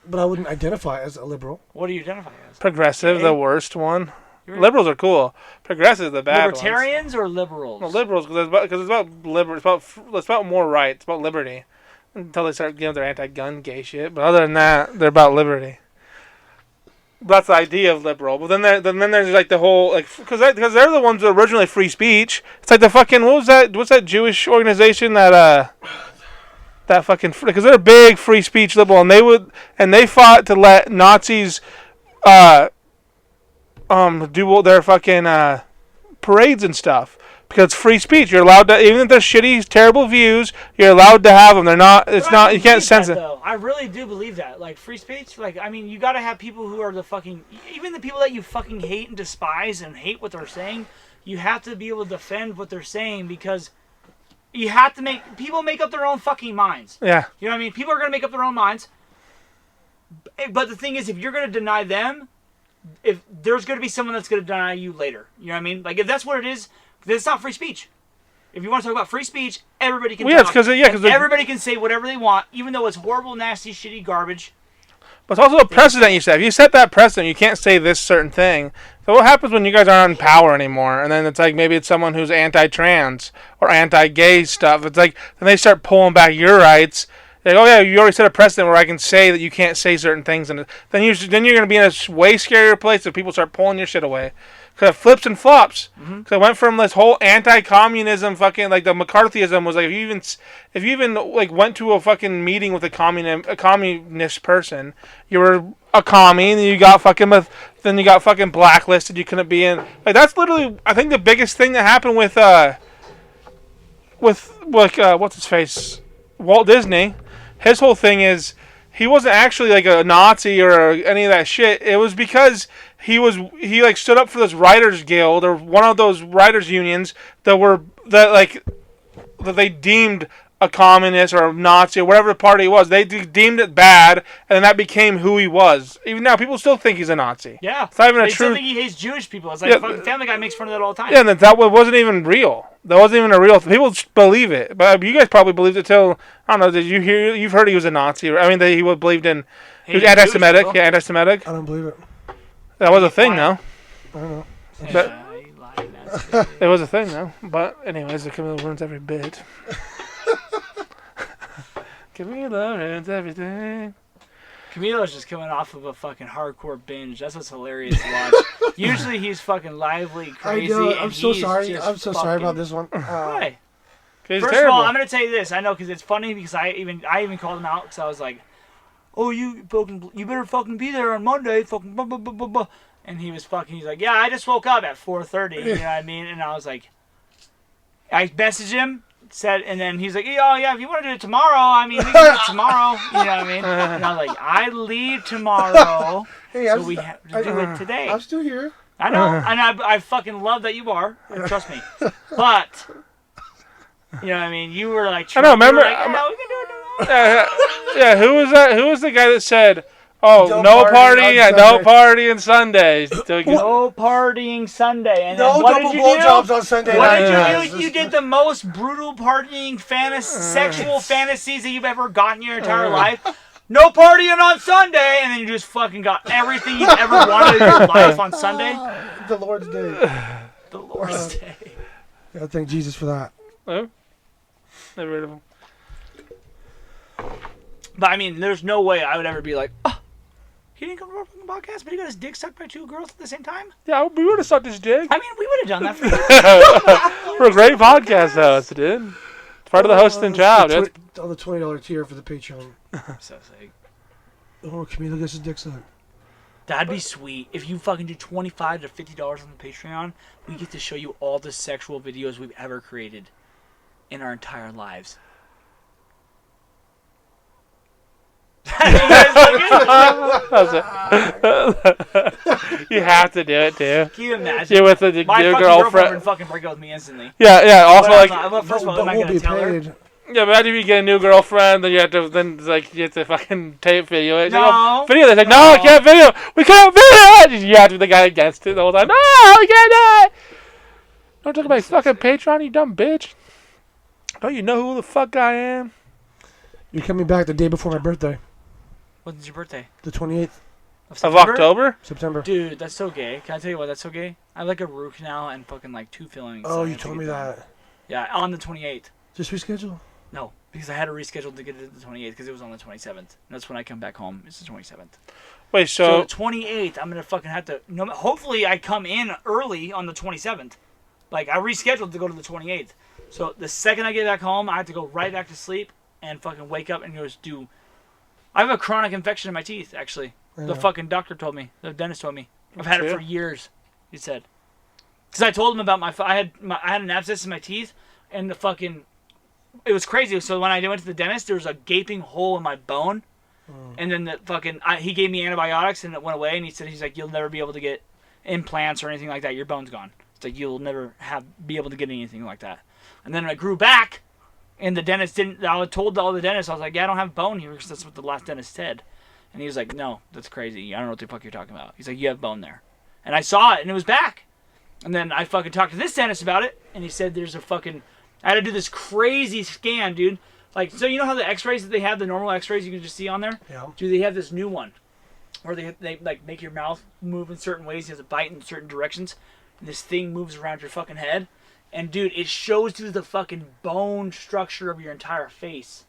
But I wouldn't identify as a liberal. What do you identify as? Progressive, Okay. the worst one. You're- Liberals are cool. Progressive, the bad ones. Libertarians or liberals? Well, liberals, because it's about it's about more rights. It's about liberty. Until they start giving their anti-gun gay shit. But other than that, they're about liberty. That's the idea of liberal. But then there's like the whole like because they're the ones that originally free speech. It's like the fucking what's that Jewish organization that fucking because they're a big free speech liberal and they fought to let Nazis do their fucking parades and stuff because it's free speech. You're allowed to, even if they're shitty, terrible views, you're allowed to have them. They're not. It's But not. I You can't believe censor. that, though. I really do believe that. Like free speech. Like I mean, you got to have people who are the fucking even the people that you fucking hate and despise and hate what they're saying. You have to be able to defend what they're saying because you have to make up their own fucking minds. Yeah. You know what I mean? People are gonna make up their own minds. But the thing is, if you're gonna deny them, if there's gonna be someone that's gonna deny you later. You know what I mean? Like if that's what it is, then it's not free speech. If you want to talk about free speech, everybody can. Well, yeah, talk. it's 'cause Everybody can say whatever they want, even though it's horrible, nasty, shitty garbage. But it's also a precedent you set. If you set that precedent, you can't say this certain thing. So what happens when you guys aren't in power anymore? And then it's like maybe it's someone who's anti-trans or anti-gay stuff. It's like then they start pulling back your rights. Like, oh yeah, you already set a precedent where I can say that you can't say certain things, and then you're going to be in a way scarier place if people start pulling your shit away. Because it flips and flops. Because it went from this whole anti-communism fucking like the McCarthyism was like if you even like went to a fucking meeting with a communist person, you were a commie, and you got fucking blacklisted. You couldn't be in like that's literally I think the biggest thing that happened with what's his face Walt Disney. His whole thing is he wasn't actually like a Nazi or any of that shit. It was because he like stood up for this writers guild or one of those writers unions that they deemed a communist or a Nazi or whatever party it was. They deemed it bad, and then that became who he was. Even now, people still think he's a Nazi. Yeah. It's not even They a still true. think he hates Jewish people. It's like Yeah, fucking Family Guy makes fun of that all the time. Yeah, and that wasn't even real. That wasn't even a real. People just believe it, but you guys probably believed it till I don't know. Did you hear? You've heard he was a Nazi. I mean, that he believed in. He was Hated anti-Semitic. Jewish Yeah, anti-Semitic. I don't believe it. That was a thing, though. I don't know. But- he lied, that's It was a thing, though. But anyways, the Camilo ruins every bit. Camilo ruins everything. Camilo's just coming off of a fucking hardcore binge. That's what's hilarious to watch. Usually he's fucking lively, crazy. I know. and I'm so he's sorry. just I'm so sorry about fucking- this one. Why? He's First terrible. of all, I'm gonna tell you this. I know because it's funny because I even called him out because I was like, "Oh, you better fucking be there on Monday." Fucking blah, blah, blah, blah, blah. And he's like, "Yeah, I just woke up at 4:30." You know what I mean? And I was like, I messaged him. And then he's like, "Oh yeah, if you want to do it tomorrow, I mean, we can do it tomorrow." You know what I mean? And I was like, "I leave tomorrow, Hey, so we have to do it today." I'm still here. I know, and I fucking love that you are. Trust me. But you know what I mean? You were like, I know, remember- you were like, "Yeah, we can do it tomorrow." Yeah, who was that? Who was the guy that said, "Oh, No no party party, on no Sunday." party on Sundays." No partying Sunday. And No then what double did you do? blowjobs on Sunday What night. did Yeah. you do? You did the most brutal partying sexual fantasies that you've ever gotten in your entire life. No partying on Sunday, and then you just fucking got everything you've ever wanted in your life on Sunday. The Lord's Day. The Lord's Day. I thank Jesus for that. Oh, never heard of him. But I mean, there's no way I would ever be like, "Oh, he didn't come to our fucking podcast, but he got his dick sucked by two girls at the same time." Yeah, we would have sucked his dick. I mean, we would have done that for you. We're a great podcast host, dude. It's part of the hosting job. Dude. On the $20 tier for the Patreon. So it's like, Oh, Camilo gets his dick sucked. that'd be sweet. If you fucking do $25 to $50 on the Patreon, we get to show you all the sexual videos we've ever created in our entire lives. You guys like it? How's it? You have to do it too. Can you imagine? You're with a new My fucking girlfriend would fucking break up with me instantly. Yeah. Also, But like, first of all, am I we'll gonna be tell her? paid. yeah. Imagine if you get a new girlfriend, then you have to fucking tape video it. It's like, No. oh, video. They're like, no, I can't video. We can't video it. You have to be the guy against it the whole time. No, we can't do it. Don't talk about fucking Patreon, you dumb bitch. Don't you know who the fuck I am? You're coming back the day before my birthday, When's your birthday? the 28th Of September? October? September. Dude, that's so gay. Can I tell you what? That's so gay. I have like a root canal and fucking like 2 fillings. Oh, I you have to told get me done. that. Yeah, on the 28th. Just reschedule. No, because I had to reschedule to get it to the 28th because it was on the 27th. And that's when I come back home. It's the 27th. Wait, So so the 28th, I'm gonna fucking have to. No, hopefully, I come in early on the 27th. Like I rescheduled to go to the 28th. So the second I get back home, I have to go right back to sleep and fucking wake up and just do. I have a chronic infection in my teeth. Actually, the Yeah. fucking doctor told me. The dentist told me. I've had it too? for years. He said. Because I told him about I had an abscess in my teeth, and the fucking. It was crazy. So when I went to the dentist, there was a gaping hole in my bone. And then the fucking he gave me antibiotics and it went away. And he's like, you'll never be able to get implants or anything like that. Your bone's gone. It's like you'll never be able to get anything like that. And then I grew back, and the dentist didn't. I told all the dentists, I was like, yeah, I don't have bone here because that's what the last dentist said. And he was like, no, that's crazy. I don't know what the fuck you're talking about. He's like, you have bone there. And I saw it and it was back. And then I fucking talked to this dentist about it, and he said there's a fucking. I had to do this crazy scan, dude. Like, so you know how the X-rays that they have, the normal X-rays you can just see on there? Yeah. Dude, they have this new one where they like make your mouth move in certain ways. You have to bite in certain directions. And this thing moves around your fucking head. And dude, it shows you the fucking bone structure of your entire face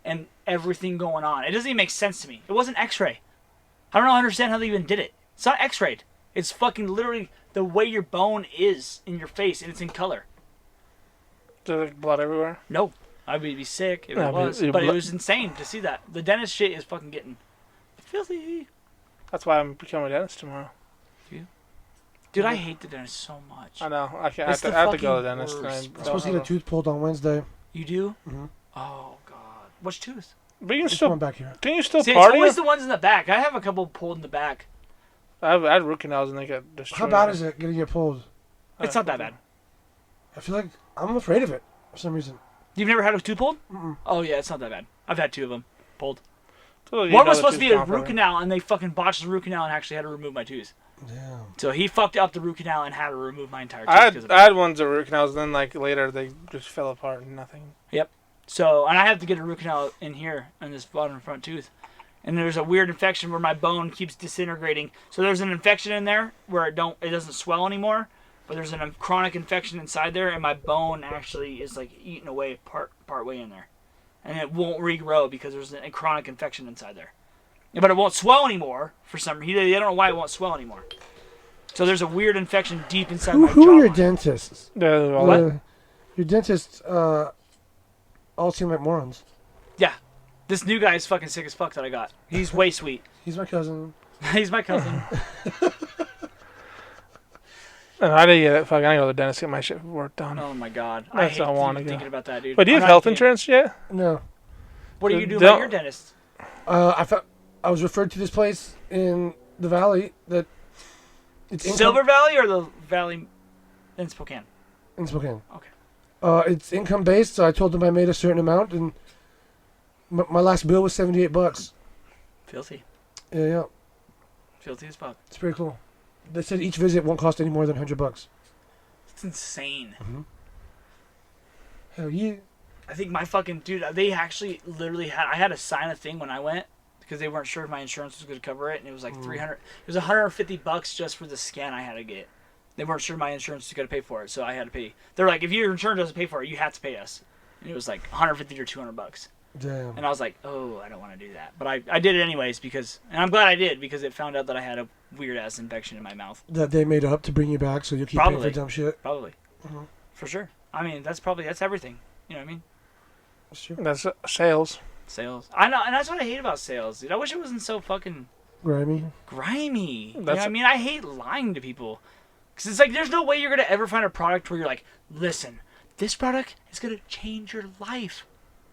and everything going on. It doesn't even make sense to me. It wasn't X-ray. I don't understand how they even did it. It's not X-rayed. It's fucking literally the way your bone is in your face, and it's in color. there's like blood everywhere. No. I would be sick if Yeah, it was. but But it was insane to see that. The dentist shit is fucking getting filthy. That's why I'm becoming a dentist tomorrow. Dude, I hate the dentist so much. I know. I It's have the to go to the fucking dentist. worst, And bro. I'm supposed to get a tooth pulled on Wednesday. You do? Mm-hmm. Oh, God. Which tooth? But you can Just still. one back here. Can you still See, it's party? always the ones in the back. I have a couple pulled in the back. I had root canals and they get destroyed. How bad is it getting it pulled? It's not that bad. I feel like I'm afraid of it for some reason. You've never had a tooth pulled? Mm-mm. Oh, yeah, it's not that bad. I've had 2 of them pulled. So you One know was the supposed to be tooth's a gone root forever. canal, and they fucking botched the root canal and actually had to remove my tooth. Damn. So he fucked up the root canal and had to remove my entire tooth. I 'cause of had, it. I had ones that were root canals, and then like later they just fell apart and nothing. So, and I have to get a root canal in here on this bottom front tooth. And there's a weird infection where my bone keeps disintegrating. So there's an infection in there where it doesn't swell anymore, but there's a chronic infection inside there, and my bone actually is like eaten away part way in there, and it won't regrow because there's a chronic infection inside there. But it won't swell anymore for some reason. They don't know why it won't swell anymore. So there's a weird infection deep inside my Who are your jawline. dentists? What? Your dentists all seem like morons. Yeah, this new guy is fucking sick as fuck that I got. He's way sweet. He's my cousin. He's my cousin. And I didn't get it. Fuck, I gotta go to the dentist to get my shit work done. Oh my god, I That's hate how I wanna thinking go. about that, dude. But do you I'm have not health kidding. insurance yet? No. What do you do Don't- about your dentist? I was referred to this place in the valley that it's Silver Valley or the Valley in Spokane? in Spokane. Okay. It's income based, so I told them I made a certain amount, and my last bill was $78. Filthy. Yeah, Filthy as fuck. it's pretty cool. They said each visit won't cost any more than $100. It's insane. Hell yeah. I think my fucking dude, they actually literally I had to sign a thing when I went because they weren't sure if my insurance was going to cover it, and it was like 300. It was $150 just for the scan I had to get. They weren't sure my insurance was going to pay for it, so I had to pay. They're like, if your insurance doesn't pay for it, you have to pay us. And it was like $150 or $200. Damn. And I was like, oh, I don't want to do that. But I did it anyways because, and I'm glad I did because it found out that I had a weird ass infection in my mouth. That they made up to bring you back, so you keep paying Probably. for dumb shit. Probably. Mhm. For sure. I mean, that's everything. You know what I mean? That's true. That's sales. Sales. I know, and that's what I hate about sales, dude. I wish it wasn't so fucking Grimy. grimy. You know That's- what I mean? I hate lying to people. Because it's like, there's no way you're going to ever find a product where you're like, listen, this product is going to change your life.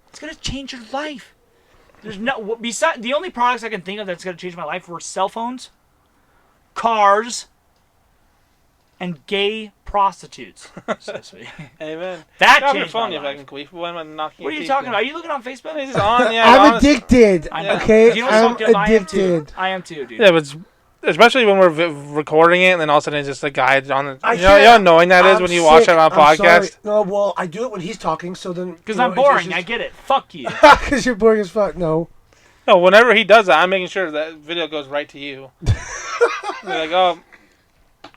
It's going to change your life. There's no, besides, the only products I can think of that's going to change my life were cell phones cars, and gay prostitutes. So sweet. Amen. That Get off your changed phone, my you life. fucking queef. Why am I knocking What are your you teeth talking in? about? Are you looking on Facebook? He's on, yeah. I'm honest- addicted. I know. Okay, Do you know what's I'm fucked up? I am too. addicted. I am too, dude. Yeah, but especially when we're recording it, and then all of a sudden it's just a guy on the. I You know how can't- annoying that is I'm when you watch sick. it on a I'm sorry. podcast? No, well, I do it when he's talking, so then... Because I'm boring. I get it. Fuck you. Because you're boring as fuck. No. No, whenever he does that, I'm making sure that video goes right to you. They're like, oh,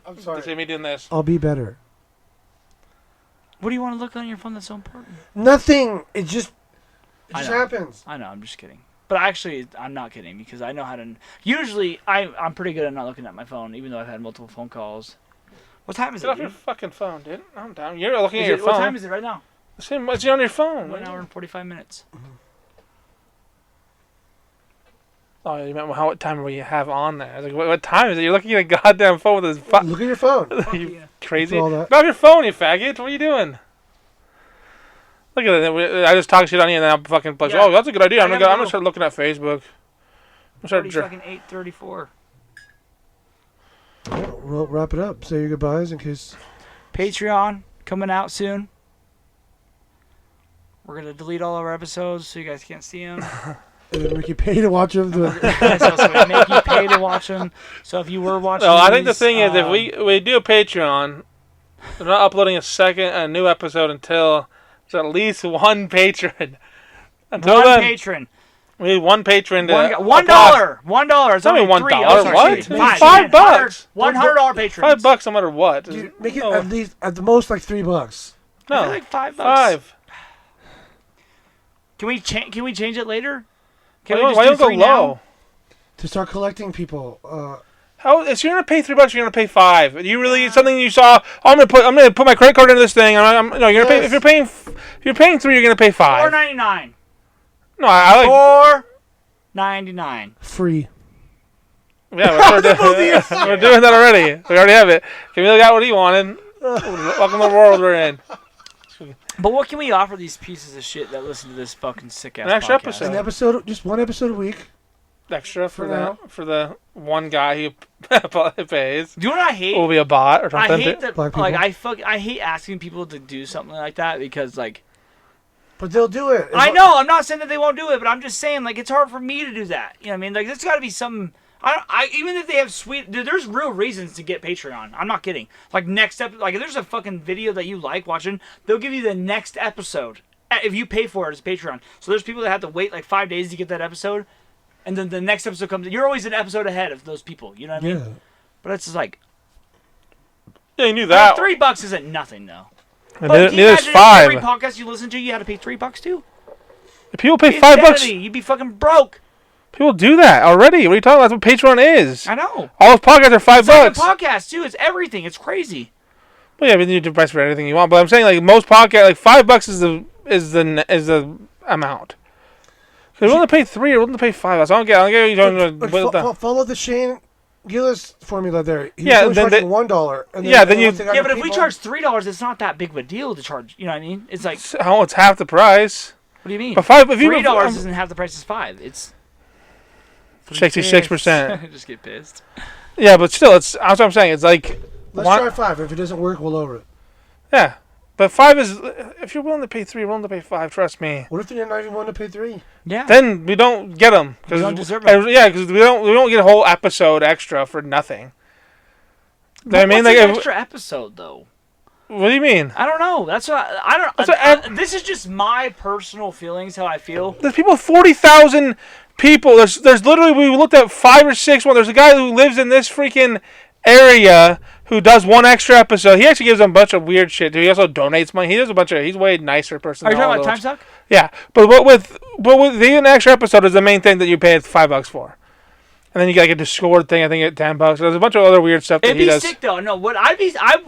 I'm sorry. they see me doing this. I'll be better. What do you want to look on your phone that's so important? Nothing. It just I know. happens. I know. I'm just kidding. But actually, I'm not kidding because I know how to. Usually, I'm pretty good at not looking at my phone, even though I've had multiple phone calls. What time is Get it? off your dude? fucking phone, dude. I'm down. You're looking at Is your it- phone. What time is it right now? It's on your phone. 1 hour and 45 minutes. Oh, you meant what time will you have on there? I was like, what time is it? You're looking at a goddamn phone with this Look at your phone. you yeah. crazy? For all that. Get off your phone, you faggot. What are you doing? Look at that. I just talk shit on you and then I'm fucking like, Yeah. oh, that's a good idea. I'm I gonna gotta go. start looking at Facebook. I'm gonna start Fucking 8:34. Well, wrap it up. Say your goodbyes in case... Patreon coming out soon. We're gonna delete all our episodes so you guys can't see them. And then make you pay to watch them. Make you pay to watch them. So if you were watching, No, I think the these, thing is, if we do a Patreon, we're not uploading a new episode until there's at least one patron. Until one then, patron, we need one patron to $1. apply. $1. It's Tell me only $1. $3. Oh, sorry, What? excuse me. It's Five. $5. $100 patrons. $5 no matter what. Dude, make it No. at least, at the most, like $3. I No, feel like $5. $5. Can we change it later? Why Can don't we why just don't do go 3 now? low? To start collecting people. How if you're gonna pay $3, you're gonna pay $5. You really it's something you saw. Oh, I'm gonna put my credit card into this thing. No, you're gonna pay. If you're paying $3, you're gonna pay $5. $4.99. No, I like. $4.99. Free. Yeah, we're doing that already. We already have it. Camilo got what he wanted. Welcome to the world we're in. But what can we offer these pieces of shit that listen to this fucking sick ass An extra podcast? episode. An episode, just one episode a week. Extra For now. for the one guy who pays. Do you know what I hate? Will be a bot or I something. hate that. Black Like people. I hate asking people to do something like that because like But they'll do it. I know I'm not saying that they won't do it, but I'm just saying like it's hard for me to do that. You know what I mean? Like there's got to be some. I even if they have sweet, dude, there's real reasons to get Patreon. I'm not kidding. Like next like if there's a fucking video that you like watching, they'll give you the next episode if you pay for it as Patreon. So there's people that have to wait like 5 days to get that episode, and then the next episode comes. You're always an episode ahead of those people. You know what I mean? Yeah. But it's just like Yeah, you knew that. $3 isn't nothing though. And But can you neither is imagine if every $5. podcast you listen to, you had to pay $3 too? If people pay It's $5, insanity. You'd be fucking broke. people do that already. What are you talking about? That's what Patreon is. I know. All those podcasts are $5. It's like a podcast too. It's everything. It's crazy. Well, yeah, but you do price for anything you want. But I'm saying like most podcasts, like $5 is the amount. If you're willing to pay $3, you're willing to pay $5. I don't get what you're talking But about. follow the Shane Gillis formula there. He Yeah, was then charging $1. And yeah, then once they got Yeah, the but if we people- charge $3, it's not that big of a deal to charge. You know what I mean? It's like, It's half the price. what do you mean? But $5, if you $3 isn't half the price as $5. It's 66%. just get pissed. Yeah, but still, that's what I'm saying. It's like Let's try 5. If it doesn't work, we'll lower it. yeah. But 5 is if you're willing to pay 3, you're willing to pay 5. Trust me. What if they're not even willing to pay 3? Yeah. Then we don't get them We don't deserve 'em. Yeah, because we don't get a whole episode extra for nothing. I mean, What's like, an extra episode though? what do you mean? I don't know. That's what I don't. That's what this is just my personal feelings, how I feel. There's people, 40,000 people. There's literally, we looked at 5 or 6. There's a guy who lives in this freaking area who does one extra episode. He actually gives them a bunch of weird shit too. He also donates money. He does a bunch of. He's a way nicer person. Are you than all talking about those. Time Suck? Yeah, but with the extra episode is the main thing that you pay $5 for, and then you got like a Discord thing. I think at $10. There's a bunch of other weird stuff that It'd he be does. sick though. No,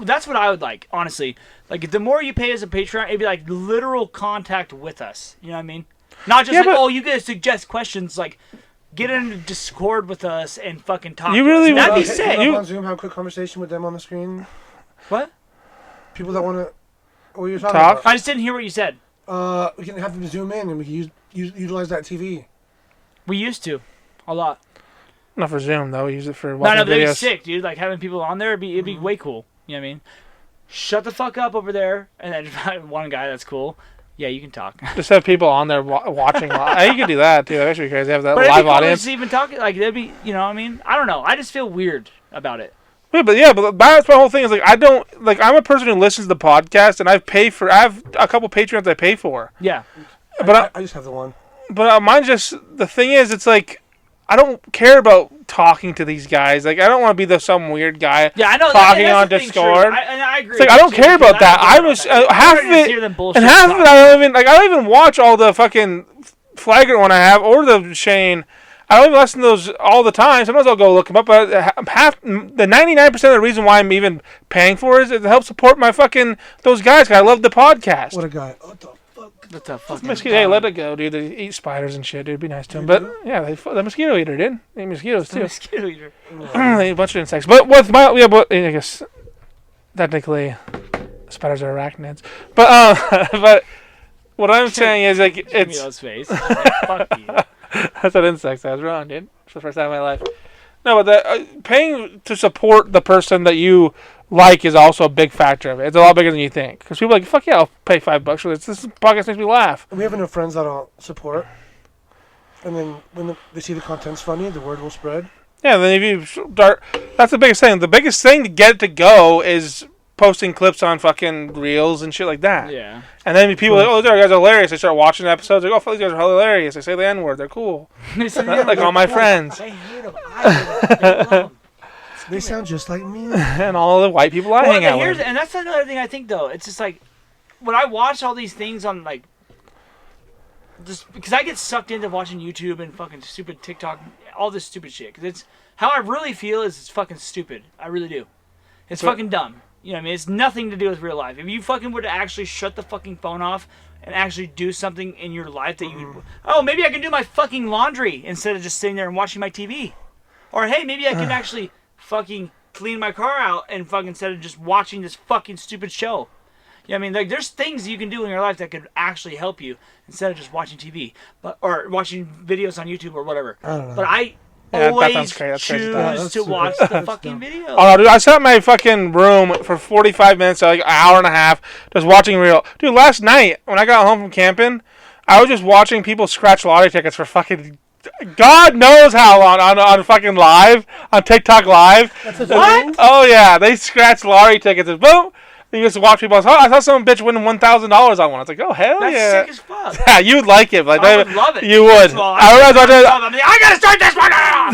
that's what I would like, honestly. Like the more you pay as a Patreon, it'd be like literal contact with us. You know what I mean? Not just Yeah, like, but- oh, you guys suggest questions. Like, get into Discord with us and fucking talk. You to really us. That'd be would- sick. Hit up on Zoom, have a quick conversation with them on the screen. What? People that want to... What you're talking Talk? I just didn't hear what you said. about. We can have them zoom in and we can utilize that TV. We used to, a lot. Not for Zoom though. We use it for No, watching but that'd be videos. sick, dude. Like having people on there, it'd be way cool. You know what I mean? Shut the fuck up over there, and then one guy that's cool. Yeah, you can talk. Just have people on there watching. You could do that too. That'd actually be crazy. Have that But it'd live be cool audience. to even talk. Like that'd be, you know what I mean? I don't know. I just feel weird about it. But that's my whole thing. Is like I don't like. I'm a person who listens to the podcast, and I have a couple Patreons I pay for. Yeah. But I just have the one. But mine just the thing is, it's like I don't care about talking to these guys. Like I don't want to be some weird guy. Yeah, I know. Talking that's on the thing, Discord. true. I agree. It's like I don't care about that. I was half of it, and half of it I don't even watch all the fucking Flagrant one I have or the Shane. I don't even listen to those all the time. Sometimes I'll go look them up. But the 99% of the reason why I'm even paying for it is to help support my fucking those guys. 'Cause I love the podcast. What a guy. What the fuck? What the fuck? Mosquito, hey, let it go, dude. They eat spiders and shit, dude. It'd be nice to them. But yeah, the mosquito eater, dude. They eat mosquitoes too. Mosquito eater. They eat a bunch of insects. But with my but I guess technically spiders are arachnids. But but what I'm saying is like it's Camilo's face. Fuck you. I said insects. I was wrong, dude. It's the first time in my life. No, but paying to support the person that you like is also a big factor of it. It's a lot bigger than you think. Because people are like, fuck yeah, I'll pay $5 for this. This podcast makes me laugh. We have enough friends that'll support. And then when they see the content's funny, the word will spread. Yeah, then if you start... That's the biggest thing. The biggest thing to get it to go is posting clips on fucking reels and shit like that. Yeah. And then people are like, oh, these guys are hilarious. They start watching the episodes. Like, oh, fuck, these guys are hilarious. They say the N-word. They're cool. Like all my friends. I hate them. I hate them. They love them. They sound just like me. And all the white people I hang out with. And that's another thing I think, though. It's just like, when I watch all these things on, like, just because I get sucked into watching YouTube and fucking stupid TikTok, all this stupid shit. Because it's, how I really feel is it's fucking stupid. I really do. It's fucking dumb. You know what I mean? It's nothing to do with real life. If you fucking would actually shut the fucking phone off and actually do something in your life that you... Oh, maybe I can do my fucking laundry instead of just sitting there and watching my TV. Or, hey, maybe I can actually fucking clean my car out and fucking instead of just watching this fucking stupid show. You know what I mean? Like, there's things you can do in your life that could actually help you instead of just watching TV. Or watching videos on YouTube or whatever. I don't know. But I... Yeah, always that sounds crazy. That's crazy. choose That's to stupid. watch the That's fucking dumb. video. Oh, dude, I sat in my fucking room for 45 minutes, so like an hour and a half, just watching reel. Dude, last night, when I got home from camping, I was just watching people scratch lottery tickets for fucking... God knows how long on fucking live, on TikTok live. What? Oh, yeah, they scratch lottery tickets and boom. You just watch people. I saw some bitch winning $1,000 on one. It's like, oh, hell That's yeah. sick as fuck. Yeah, you'd like it. Like, I would love it. You would. First of all, I I gotta start this one now!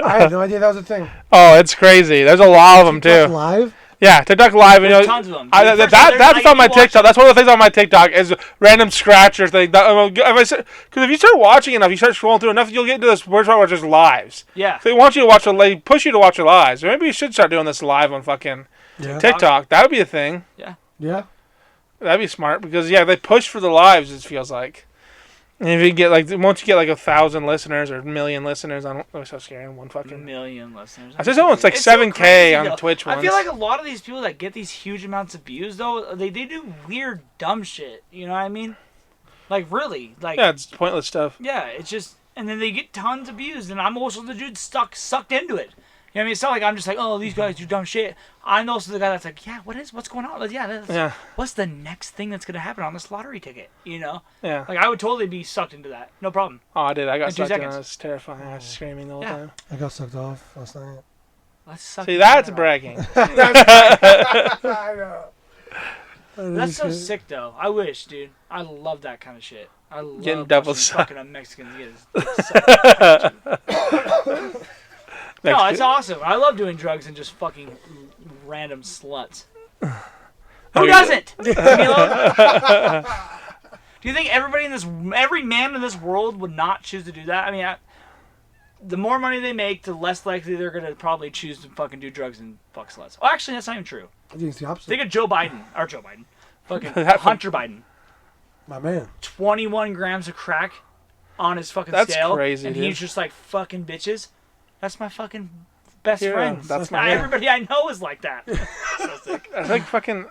I had no idea that was a thing. Oh, it's crazy. There's a lot of them, TikTok too. Live? Yeah, TikTok Live. There's tons of them. That's on my TikTok. That's one of the things on my TikTok is random scratcher thing. Because if you start watching enough, you start scrolling through enough, you'll get into this weird part where it's just lives. Yeah. They want you to watch they push you to watch your lives. Or maybe you should start doing this live on fucking Yeah. TikTok. That would be a thing. Yeah. That'd be smart because they push for the lives. It feels like. And if you get once you get 1,000 listeners or 1,000,000 listeners on, that was so scary. One fucking million listeners. I said someone's like It's so 7K crazy, on though. Twitch once. I feel like a lot of these people that get these huge amounts of views, though, they do weird, dumb shit. You know what I mean? Like, really. Like, yeah, it's pointless stuff. yeah, it's just... And then they get tons of views, and I'm also the dude sucked into it. You know what I mean? It's not like I'm just like, oh, these guys do dumb shit. I'm also the guy that's like, yeah, what's going on? Like, Yeah. What's the next thing that's going to happen on this lottery ticket? You know? Yeah. Like, I would totally be sucked into that. No problem. Oh, I did. I got In 2 sucked in. It seconds. was terrifying. I was screaming the whole Yeah. time. I got sucked off last night. Let's suck See, it that's out. bragging. I know. That's so sick, though. I wish, dude. I love that kind of shit. I love Getting double watching sucked. fucking a Mexican get his dick sucked. No, it's awesome. I love doing drugs and just fucking random sluts. Who doesn't? Camilo? Do you think every man in this world would not choose to do that? I mean, the more money they make, the less likely they're gonna probably choose to fucking do drugs and fuck sluts. Oh, actually, that's not even true. I think it's the opposite. Think of Joe Biden, fucking That's Hunter Biden. My man. 21 grams of crack on his fucking That's scale, crazy, and dude. he's just like fucking bitches. That's my fucking best Yeah, friend. that's Not my man. everybody I know is like that. So sick. That's like fucking.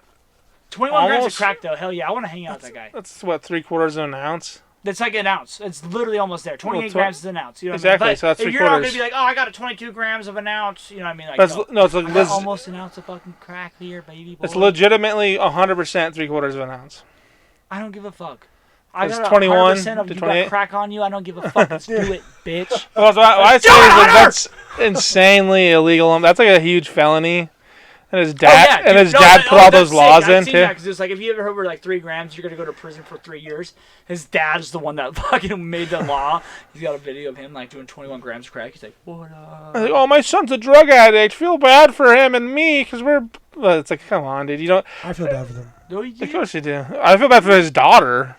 21 grams of Almost- crack though. Hell yeah, I want to hang out with that guy. That's what 3/4 of an ounce. That's like an ounce. It's literally almost there. 28 grams is an ounce. You know what exactly. I mean? But so that's if 3/4. you're not gonna be like, oh, I got a 22 grams of an ounce. You know what I mean? Like, That's, no, it's like I got almost an ounce of fucking crack here, baby boy. it's legitimately 100% 3/4 of an ounce. I don't give a fuck. I It's got 21 100% of to you 28. got crack on you. I don't give a fuck. Let's do it, bitch. Well, so what I say is like, that's insanely illegal. That's like a huge felony. And his dad put all those laws in too. Because it's like if you ever heard like 3 grams, you're gonna go to prison for 3 years. His dad's the one that fucking made the law. He's got a video of him like doing 21 grams of crack. He's like, what up? Like, oh, my son's a drug addict. Feel bad for him and me because we're. Well, it's like, come on, dude. You don't. I feel bad for them. No, you Of course you do. I feel bad for his daughter.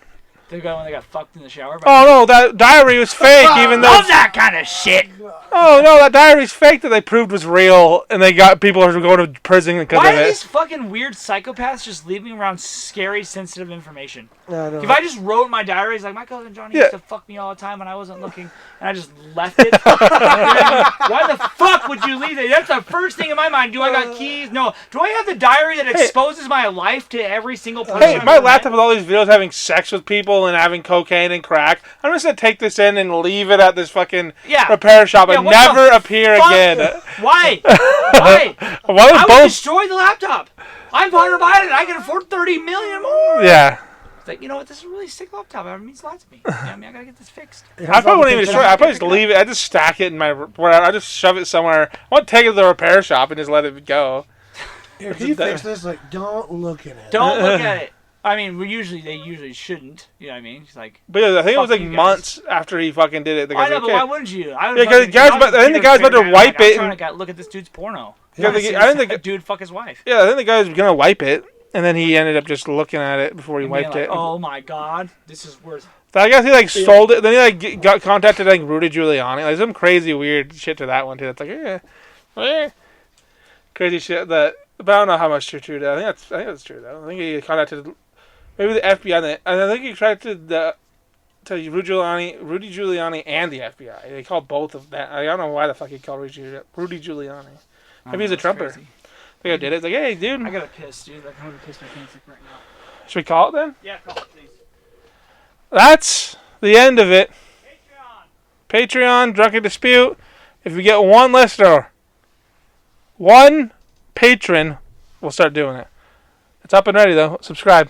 The guy when they got fucked in the shower. Oh no, that diary was fake. Even though. Love that kind of shit. Oh no, that diary's fake that they proved was real, and they got people who are going to prison because Why of are it. these fucking weird psychopaths just leaving around scary, sensitive information? I know. If I just wrote in my diary, it's like, my cousin Johnny Yeah. used to fuck me all the time when I wasn't looking, and I just left it. Why the fuck would you leave it? That's the first thing in my mind. Do I got keys? No. Do I have the diary that exposes my life to every single person? Hey, I've my ever met? laptop with all these videos having sex with people and having cocaine and crack. I'm just gonna take this in and leave it at this fucking Yeah. repair shop Yeah, and what never the appear fuck? again. Why? Why? Why I would would both? destroy the laptop. I'm part of buying it. I can afford 30 million more. Yeah. It's like, you know what? This is a really sick laptop. It means a lot to me. You know what I mean, I gotta get this fixed. I probably wouldn't even destroy it. I probably just leave it. I just stack it in my. I just shove it somewhere. I want to take it to the repair shop and just let it go. Here, can you fix this? Like, don't look at it. Don't look at it. I mean, they usually shouldn't. You know what I mean? It's like, But yeah, I think it was Fuck like you guys. months after he fucking did it. The I guy's know, like, but okay. why wouldn't you? I Yeah, 'cause the guy's about- I think the guy's about to wipe it I'm and- trying to look at this dude's porno. Yeah, I I think the dude fuck his wife. Yeah, I think the guy was gonna wipe it, and then he ended up just looking at it before he And being wiped like, it. oh my god, this is worth. So I guess he like sold it. Then he like got contacted like Rudy Giuliani, like some crazy weird shit to that one too. That's like crazy shit that. But I don't know how much true to that. I think that's true though. I think he contacted maybe the FBI, and I think he contacted to Rudy Giuliani and the FBI. They called both of that. I don't know why the fuck he called Rudy Giuliani. Maybe he's a Trumper. Crazy. I think I did it. It's like, hey, dude, I gotta piss, dude. Like, I'm gonna piss my pants like right now. should we call it then? Yeah, call it, please. That's the end of it. Patreon, Drunken Dispute. If we get one listener, one patron, we'll start doing it. It's up and ready, though. Subscribe.